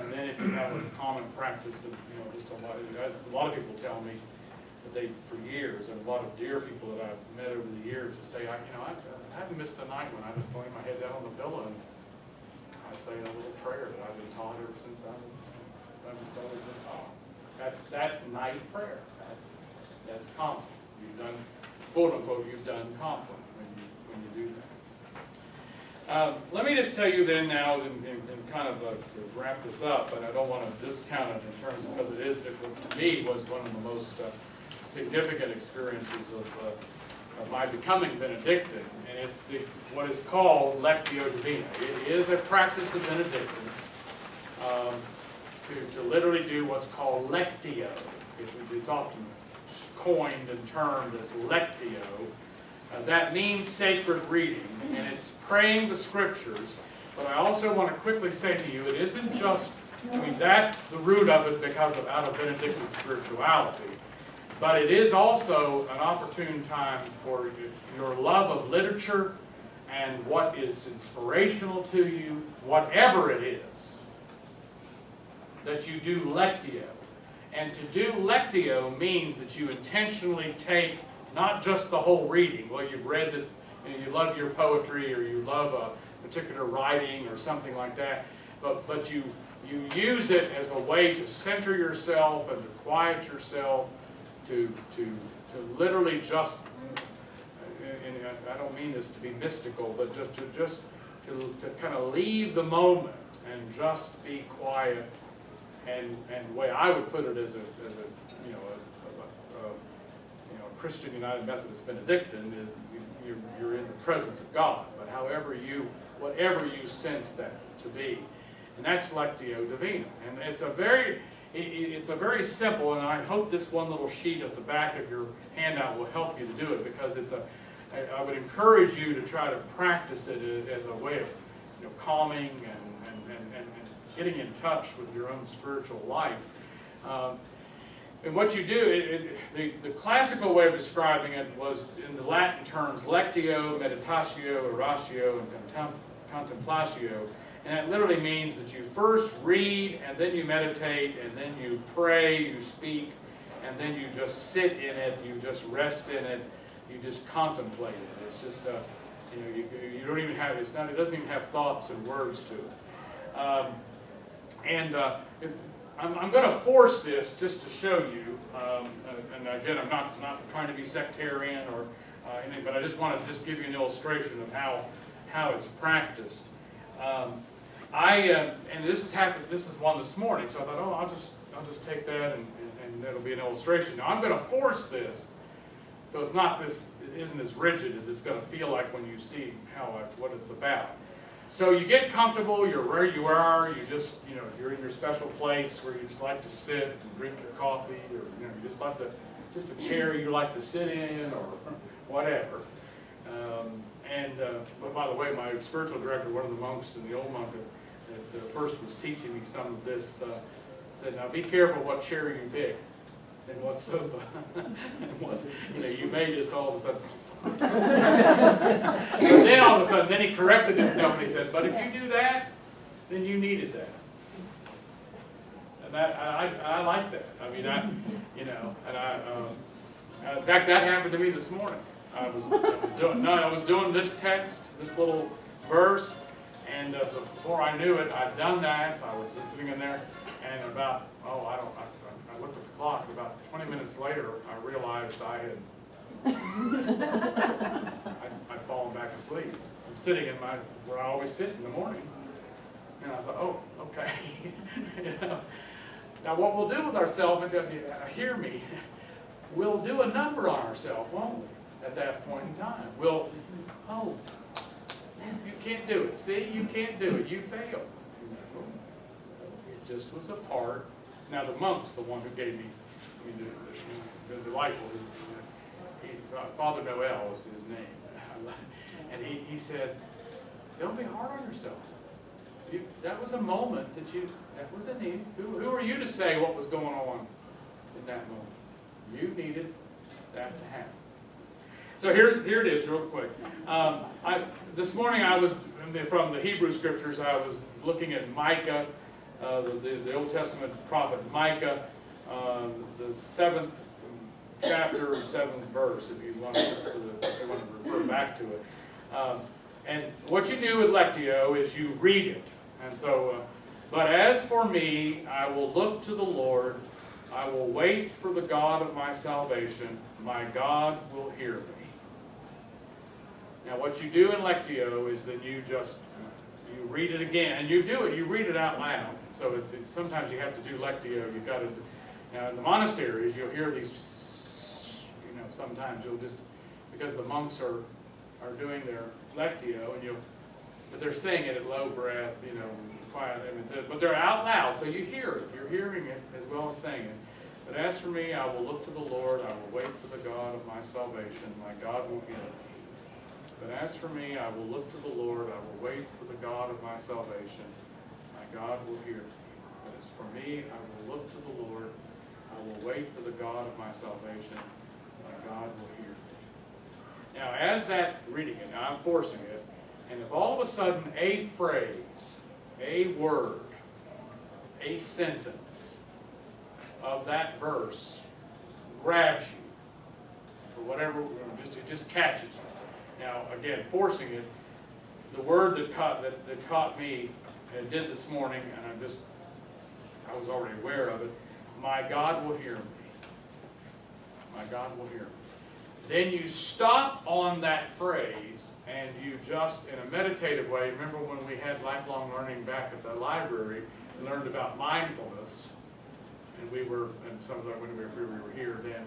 and then if you have a common practice, and just a lot of people tell me that they, for years, and a lot of dear people that I've met over the years, will say, I haven't missed a night when I just lay my head down on the pillow and I say a little prayer that I've been taught ever since I've just always been taught. That's night prayer. That's common. You've done, quote unquote, you've done common when you do that. Let me just tell you then now, and kind of wrap this up, and I don't want to discount it in terms of, because it to me was one of the most significant experiences of my becoming Benedictine, and it's what is called Lectio Divina. It is a practice of Benedictines to literally do what's called Lectio. It's often coined and termed as Lectio. That means sacred reading, and it's praying the Scriptures. But I also want to quickly say to you, it isn't just, that's the root of it because out of Benedictine spirituality. But it is also an opportune time for your love of literature and what is inspirational to you, whatever it is, that you do Lectio. And to do Lectio means that you intentionally take not just the whole reading. Well, you've read this, you love your poetry, or you love a particular writing or something like that, but you use it as a way to center yourself and to quiet yourself, to literally just, and I don't mean this to be mystical, but just to kind of leave the moment and just be quiet. And the way I would put it as a Christian United Methodist Benedictine is you're in the presence of God, but whatever you sense that to be, and that's Lectio Divina, and it's a very simple, and I hope this one little sheet at the back of your handout will help you to do it, because I would encourage you to try to practice it as a way of calming and getting in touch with your own spiritual life. And what you do, the classical way of describing it was in the Latin terms lectio, meditatio, oratio, and contemplatio. And it literally means that you first read, and then you meditate, and then you pray, you speak, and then you just sit in it, you just rest in it, you just contemplate it. It's just, you don't even have, it doesn't even have thoughts and words to it. I'm going to force this just to show you, and again, I'm not trying to be sectarian or anything, but I just want to give you an illustration of how it's practiced. And this has happened. This is one this morning, so I thought, I'll just take that and that'll be an illustration. Now I'm going to force this, so it isn't as rigid as it's going to feel like when you see what it's about. So you get comfortable, you're where you are, you're in your special place where you just like to sit and drink your coffee, or you just like just a chair you like to sit in, or whatever. But by the way, my spiritual director, one of the monks in the old monk that first was teaching me some of this, said, now be careful what chair you pick and what sofa. You may just all of a sudden. But then all of a sudden, then he corrected himself and he said, but if you do that, then you needed that. And I like that. I mean, in fact, that happened to me this morning. I was doing this text, this little verse, and before I knew it, I'd done that. I was just sitting in there, and about, I looked at the clock, and about 20 minutes later, I realized I'd fallen back asleep. I'm sitting in where I always sit in the morning, and I thought, oh, okay. You know? Now what we'll do with ourselves, hear me, we'll do a number on ourselves, won't we, at that point in time. We'll, you can't do it. See, you can't do it. You failed. It just was a part. Now the monk's the one who gave me, the delightful, Father Noel was his name. And he said, don't be hard on yourself. That was a moment that was a need. Who are you to say what was going on in that moment? You needed that to happen. So here it is, real quick. This morning I was, from the Hebrew Scriptures, I was looking at Micah, the Old Testament prophet Micah, the 7th chapter, 7th verse, if you want to refer back to it. And what you do with Lectio is you read it. And so, but as for me, I will look to the Lord. I will wait for the God of my salvation. My God will hear me. Now what you do in Lectio is that you read it again. And you do it, you read it out loud. So sometimes you have to do Lectio. You've got to, now in the monasteries, you'll hear these, sometimes you'll just, because the monks are doing their Lectio, but they're saying it at low breath, quiet, but they're out loud, so you hear it. You're hearing it as well as saying it. But as for me, I will look to the Lord. I will wait for the God of my salvation. My God will hear me. But as for me, I will look to the Lord. I will wait for the God of my salvation. My God will hear me. But as for me, I will look to the Lord. I will wait for the God of my salvation. My God will hear me. Now, as that reading it, now I'm forcing it, and if all of a sudden a phrase, a word, a sentence of that verse grabs you for whatever, it just catches you. Now, again, forcing it, the word that caught me, and did this morning, and I was already aware of it, my God will hear me. My God will hear me. Then you stop on that phrase and you just, in a meditative way, remember when we had lifelong learning back at the library, we learned about mindfulness, and when we were here then,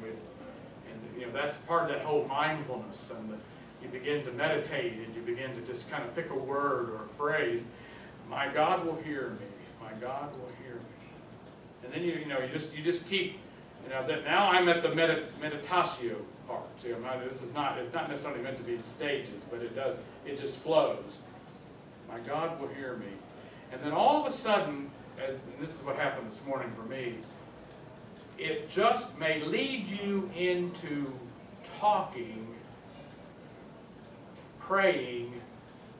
that's part of that whole mindfulness, and you begin to meditate and you begin to just kind of pick a word or a phrase. My God will hear me. My God will hear me. And then you just keep, that now I'm at the meditatio part. See, it's not necessarily meant to be in stages, but it just flows. My God will hear me. And then all of a sudden, and this is what happened this morning for me, it just may lead you into talking, praying,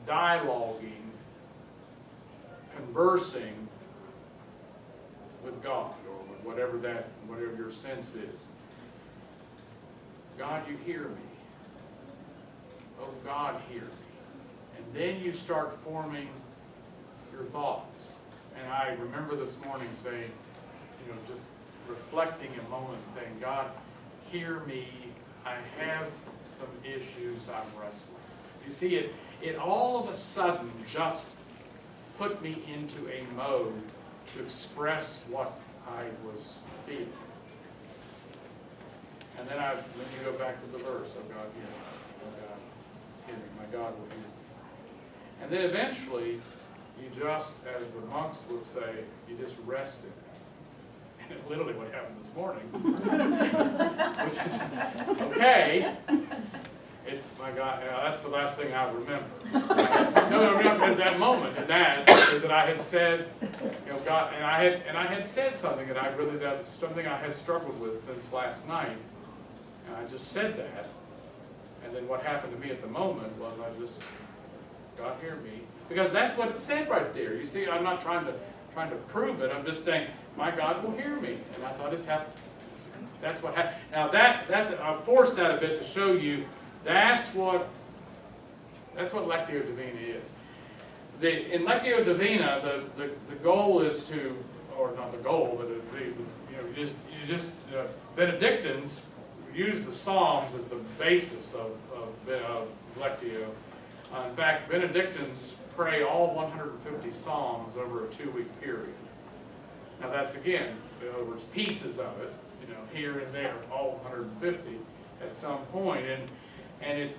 dialoguing, conversing with God, or with whatever your sense is. God, you hear me. Oh, God, hear me. And then you start forming your thoughts. And I remember this morning saying, just reflecting a moment, saying, God, hear me. I have some issues I'm wrestling. You see, it all of a sudden just put me into a mode to express what I was feeling. And then you go back to the verse, oh God, hear me. Oh God, hear me. My God will hear me. And then eventually, you just, as the monks would say, you just rest in it. And it literally what happened this morning. Which is, okay. My God, that's the last thing I remember. I remember at that moment, and that is that I had said, God, and I had said something that something I had struggled with since last night, and I just said that, and then what happened to me at the moment was God hear me, because that's what it said right there. You see, I'm not trying to prove it. I'm just saying, my God will hear me, and that's what happened. Now I forced that a bit to show you. That's what Lectio Divina is. in Lectio Divina, the goal is to, or not the goal, but you just Benedictines use the Psalms as the basis of Lectio. In fact, Benedictines pray all 150 Psalms over a 2-week period. Now that's, again, in other words, pieces of it, here and there, all 150 at some point. And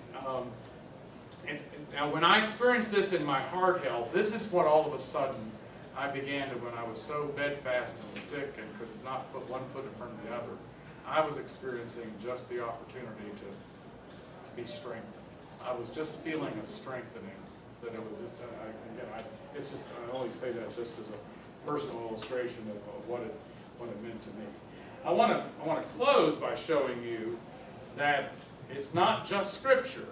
now when I experienced this in my heart health, this is what all of a sudden I began to, when I was so bedfast and sick and could not put one foot in front of the other, I was experiencing just the opportunity to be strengthened. I was just feeling a strengthening, that it was just, it's just, I only say that just as a personal illustration of what it meant to me. I want to close by showing you that it's not just Scripture.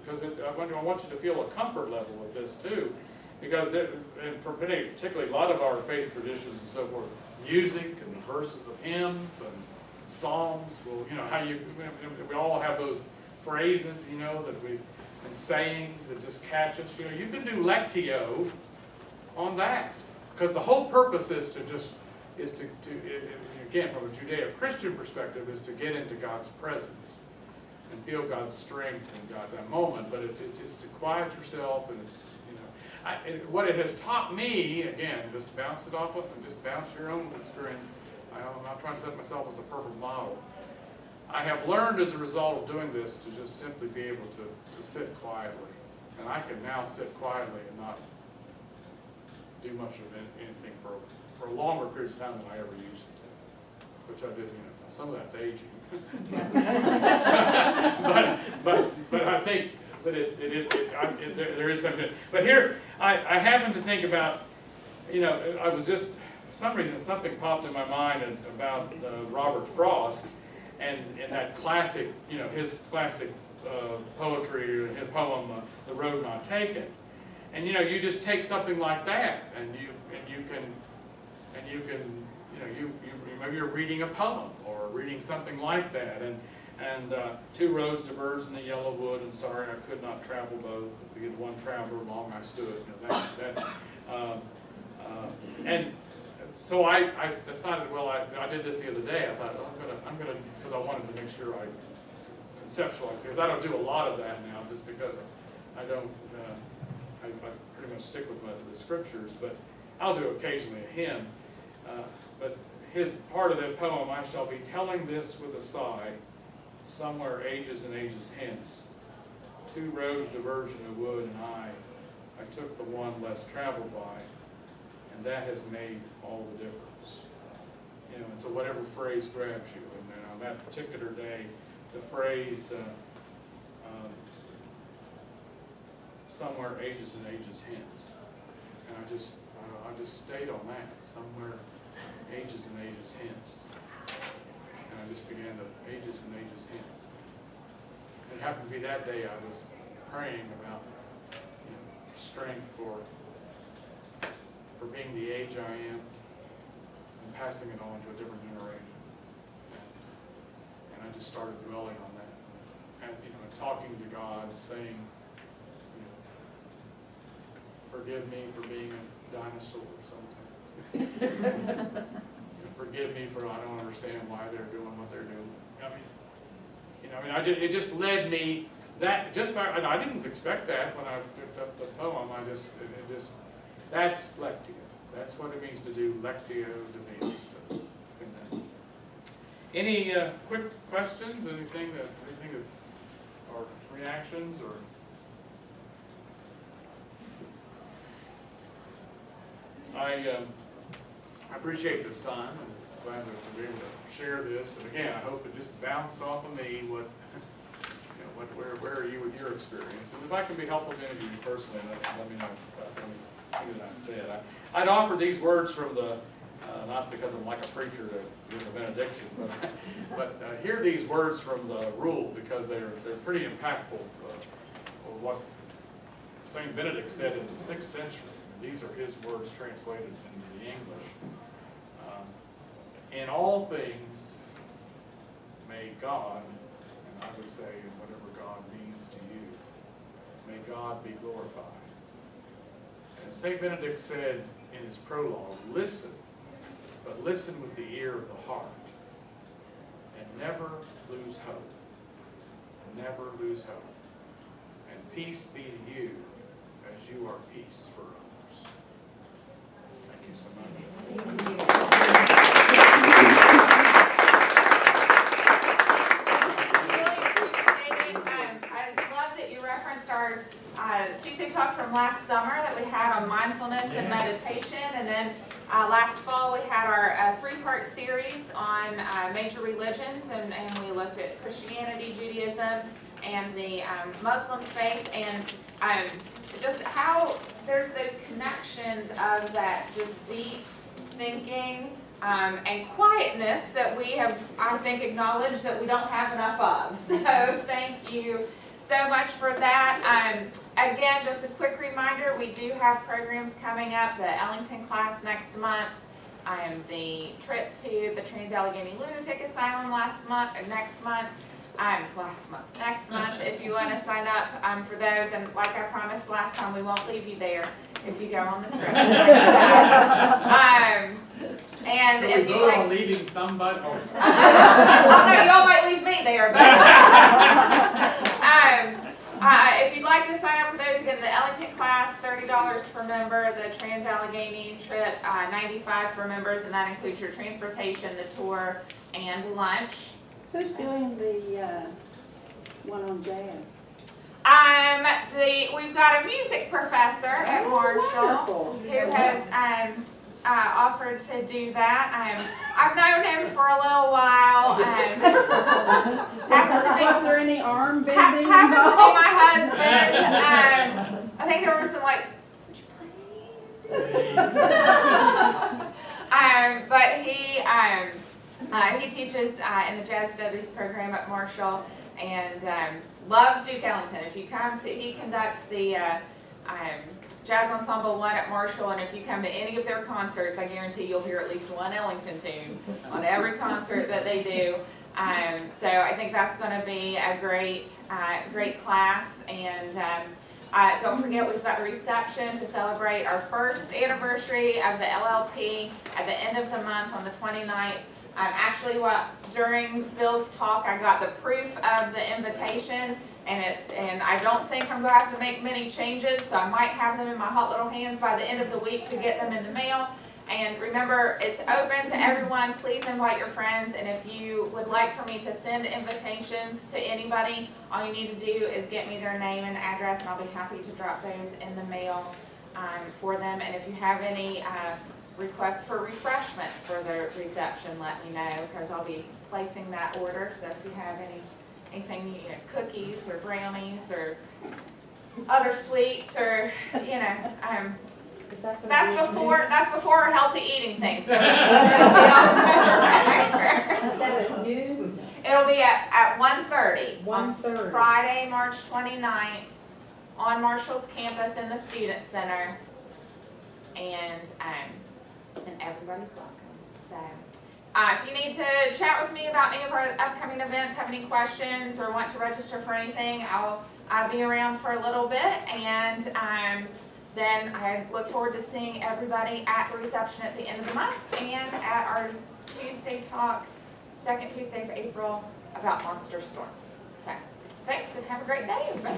Because I want you to feel a comfort level with this too, because and for particularly a lot of our faith traditions and so forth, music and the verses of hymns and psalms. Well, we all have those phrases, and sayings that just catch us. You can do lectio on that, because the whole purpose is to again, from a Judeo-Christian perspective, is to get into God's presence and feel God's strength in that moment. But it's to quiet yourself, and it's just, what it has taught me, again, just to bounce it off of and just bounce your own experience. I'm not trying to put myself as a perfect model. I have learned as a result of doing this to just simply be able to sit quietly. And I can now sit quietly and not do much of anything for a longer period of time than I ever used to, which I did, some of that's aging. but I think that there is something. But here, I happen to think about, I was just, for some reason, something popped in my mind about Robert Frost and that classic, his classic poetry, his poem, "The Road Not Taken." And you just take something like that, and you maybe you're reading a poem or reading something like that, and 2 roads diverged in the yellow wood, and sorry I could not travel both. Because one traveler long I stood. And so I decided, well, I did this the other day. I thought, I'm gonna, because I wanted to make sure I conceptualize, because I don't do a lot of that now, just because I don't. I pretty much stick with the scriptures, but I'll do occasionally a hymn. But his part of that poem, "I shall be telling this with a sigh, somewhere ages and ages hence. 2 roads diverged in a wood, and I took the one less traveled by, and that has made all the difference." And so whatever phrase grabs you, and on that particular day, the phrase "somewhere ages and ages hence," and I just stayed on that, somewhere ages and ages hence, and I just began to ages and ages hence. It happened to be that day I was praying about strength for being the age I am and passing it on to a different generation, and I just started dwelling on that, and talking to God, saying, "Forgive me for being a dinosaur sometimes. Forgive me for I don't understand why they're doing what they're doing." It just led me that and I didn't expect that when I picked up the poem. That's lectio. That's what it means to do lectio divina. Any quick questions? Anything that's, or reactions, or? I appreciate this time, and glad to be able to share this. And again, I hope it just bounced off of me where are you with your experience? And if I can be helpful to any of you personally, let me know anything that I've said. I'd offer these words from the, not because I'm like a preacher to give a benediction, but hear these words from the rule, because they're pretty impactful of what St. Benedict said in the 6th century. These are his words translated into the English. "In all things, may God," and I would say whatever God means to you, may God be glorified. And St. Benedict said in his prologue, listen, but listen with the ear of the heart, and never lose hope. Never lose hope. And peace be to you as you are peace for others. Thank you so much. I love that you referenced our Tuesday talk from last summer that we had on mindfulness and meditation, and then last fall we had our three-part series on major religions, and we looked at Christianity, Judaism, and the Muslim faith, and just how there's those connections of that just deep thinking and quietness that we have, I think, acknowledged that we don't have enough of. So thank you so much for that. Again, just a quick reminder, we do have programs coming up, the Ellington class next month, the trip to the Trans-Allegheny Lunatic Asylum next month, if you want to sign up for those. And like I promised last time, we won't leave you there if you go on the trip. And Can if we you vote like, on leaving somebody? Oh. oh no, y'all might leave me there, but if you'd like to sign up for those, again, the Ellington class, $30 for member, the Trans-Allegheny trip, $95 for members, and that includes your transportation, the tour, and lunch. Who's doing the one on jazz? We've got a music professor at Marshall who has offered to do that. I've known him for a little while. Was there any arm bending Happens to be involved? my husband. I think there were some like, would you please do this? But he teaches in the Jazz Studies program at Marshall, and loves Duke Ellington. If you come to, he conducts the Jazz Ensemble 1 at Marshall, and if you come to any of their concerts, I guarantee you'll hear at least one Ellington tune on every concert that they do. So I think that's going to be a great class. And don't forget, we've got the reception to celebrate our first anniversary of the LLP at the end of the month on the 29th. Actually, during Bill's talk, I got the proof of the invitation, and I don't think I'm going to have to make many changes, so I might have them in my hot little hands by the end of the week to get them in the mail. And remember, it's open to everyone. Please invite your friends, and if you would like for me to send invitations to anybody, all you need to do is get me their name and address, and I'll be happy to drop those in the mail for them. And if you have any requests for refreshments for the reception, let me know, because I'll be placing that order. So if you have anything, cookies or brownies or other sweets, or that's before our healthy eating thing. So it'll be at 1:30 on Friday, March 29th on Marshall's campus in the Student Center, and everybody's welcome. So if you need to chat with me about any of our upcoming events, have any questions, or want to register for anything, I'll be around for a little bit, and then I look forward to seeing everybody at the reception at the end of the month and at our Tuesday talk, second Tuesday of April, about monster storms. So thanks, and have a great day, everybody.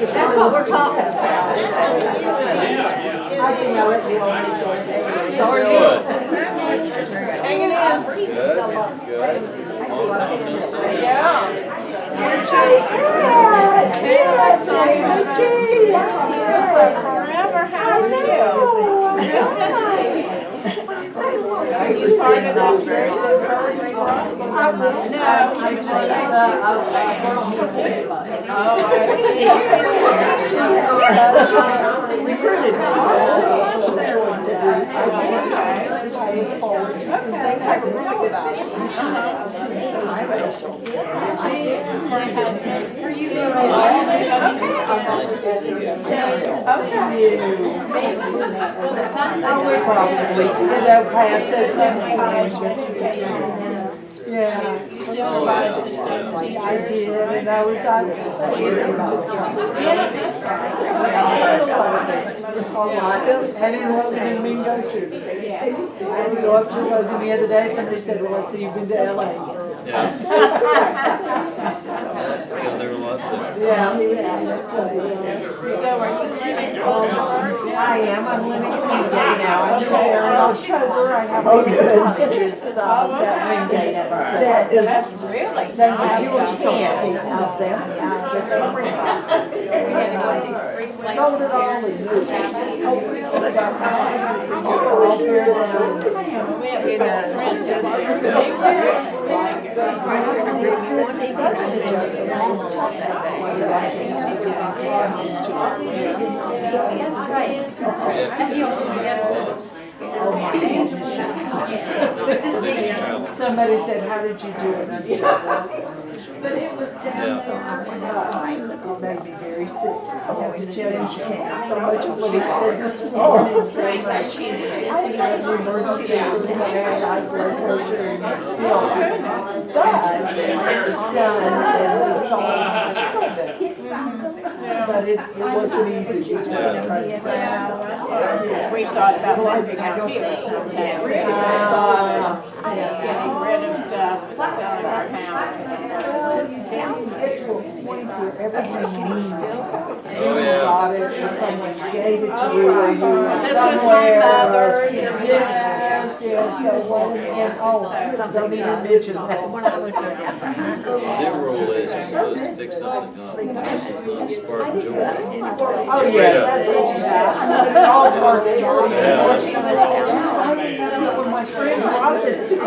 That's what we're talking about. How are you? Hanging in. Good. Yeah. Forever. How are you? Are you part of Australia? No, I'm recruited. look forward to some things I can talk about. Probably, past at some point. Yeah. I did, and I was excited about it. All right, and in Logan and Mingo too. I had to go up to Logan the other day, somebody said, well, I see you've been to LA. Yeah. Nice to go there a lot too. Yeah. I am, I'm living in Wingate now, I'm there in October, I have cottages, that Wingate episode. That is Really? They have 10 of them, but they're pretty much. Sold it all in new. All paired down. Somebody said, how did you do it? I said, But it was down, so I went it made me very sick. I have to tell you, so much of what he said this morning. I had an emergency room and high blood pressure and still, but it's done and it's all there. But it wasn't easy, is what I'm trying to say. We thought about moving out here someday. Getting rid of stuff, selling our house. Well, you see, you get to a point where everything means something. Oh, yeah. You got it, or someone gave it to you, or you were This was my somewhere. mother's. Yes, so what, and don't even mention that. The rule is you're supposed to pick something up. It's gonna spark joy. Oh, yes, that's what you said. But it all sparks joy. Yeah. I just remember when my friend brought this to me.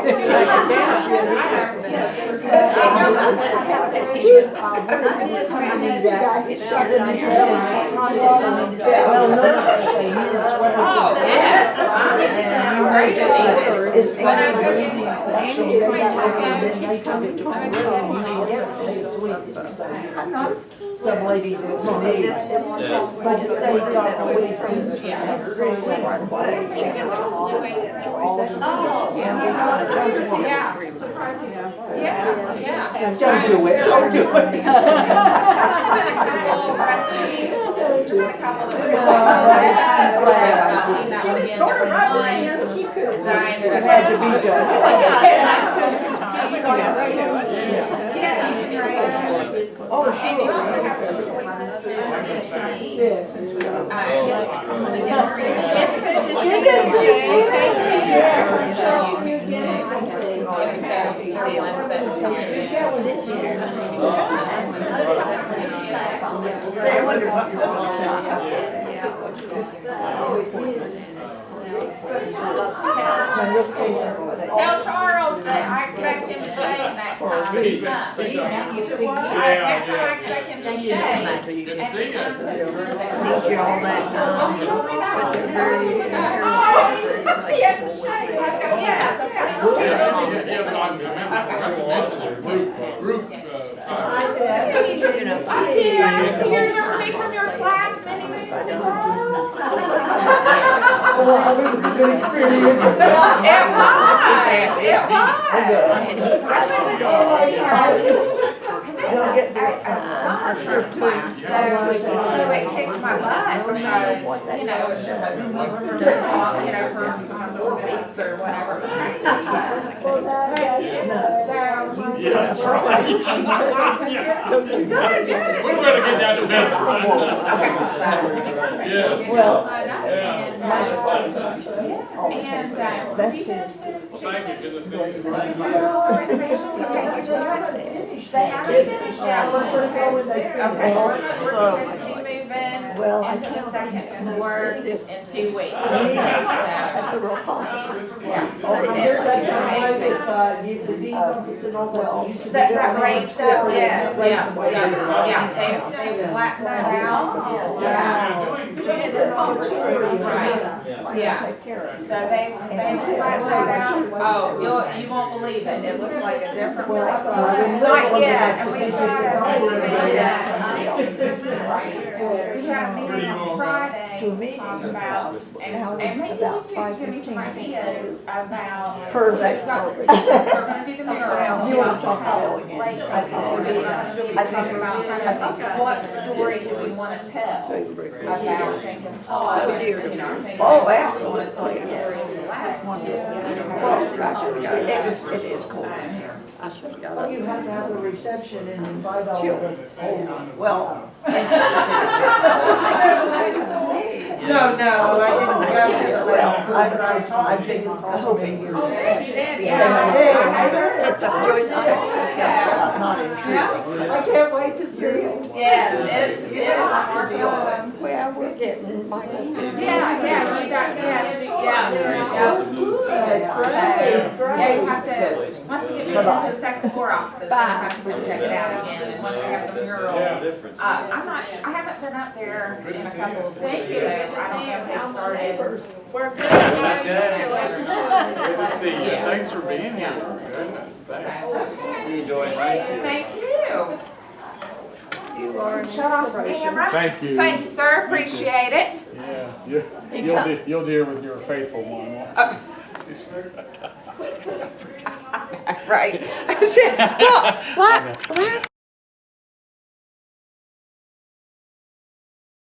Some lady did for me, but they got all these things from Don't do it, don't do it. It had to be done. Oh, And you also have some choices. Yes. It's good to see you, Jane. Take care. this year. Tell Charles that I expect him to shave next time. Next time I expect him to shave. Good to see you. Need you all that time. He told me that. Yeah, but I forgot to mention the group time. I hear you're me from your class many moons ago. Well, I mean, it's a good experience. It was. Don't get that. So it kicked my butt because, for 4 weeks or whatever. Yeah, that's right. We're gonna get down to business. Yeah. Well, That's Well, thank you, good to see you. They haven't finished yet. Okay. We're supposed to move in Well, I into the can't. second floor in 2 weeks. That's a real compliment. So, I heard that's the way that, the dean's office and all that used to be. that raised up, yes, Raised way down. they flattened that out. She is a volunteer. Right. Yeah. Take care of So it. they flattened that out. Oh, you won't believe it. It looks like a different Well, I place. thought I didn't Not yet, and know. we had a meeting on Friday To a meeting. talking about, and maybe you About two give me some 5:15. ideas about. Perfect. We're gonna do the mural. You wanna talk about it Like, again? I think what story do we wanna tell about Jenkins Hall? So dear to me. You know, I think Oh, about absolutely, the yes. stories of last year. Well, I should, it is cold in here. I should, Well, you have to have a reception and invite all of Children. us. Well. No, no, I didn't go to Well, I've been hoping you're. You did, Say yeah. hello. It's a Joyce, I'm also careful about not intruding. I can't wait to see it. Yes, it's, You have a lot to deal with. Well, we're getting Michael's. yeah, you got, yeah. It's just a move. Yeah, you have to, once we get moved into the second floor offices, we have to go check it out again, and once we have the mural. Difference. I'm not, I haven't been up there in a couple of weeks, so I don't know if they started. We're good. Good to see you. Thanks for being here, for goodness sakes. See you, Joyce. Thank you. You are. Shut off the camera. Thank you. Thank you, sir, appreciate it. Yeah, you'll deal with your faithful one, won't you? Right. Well, last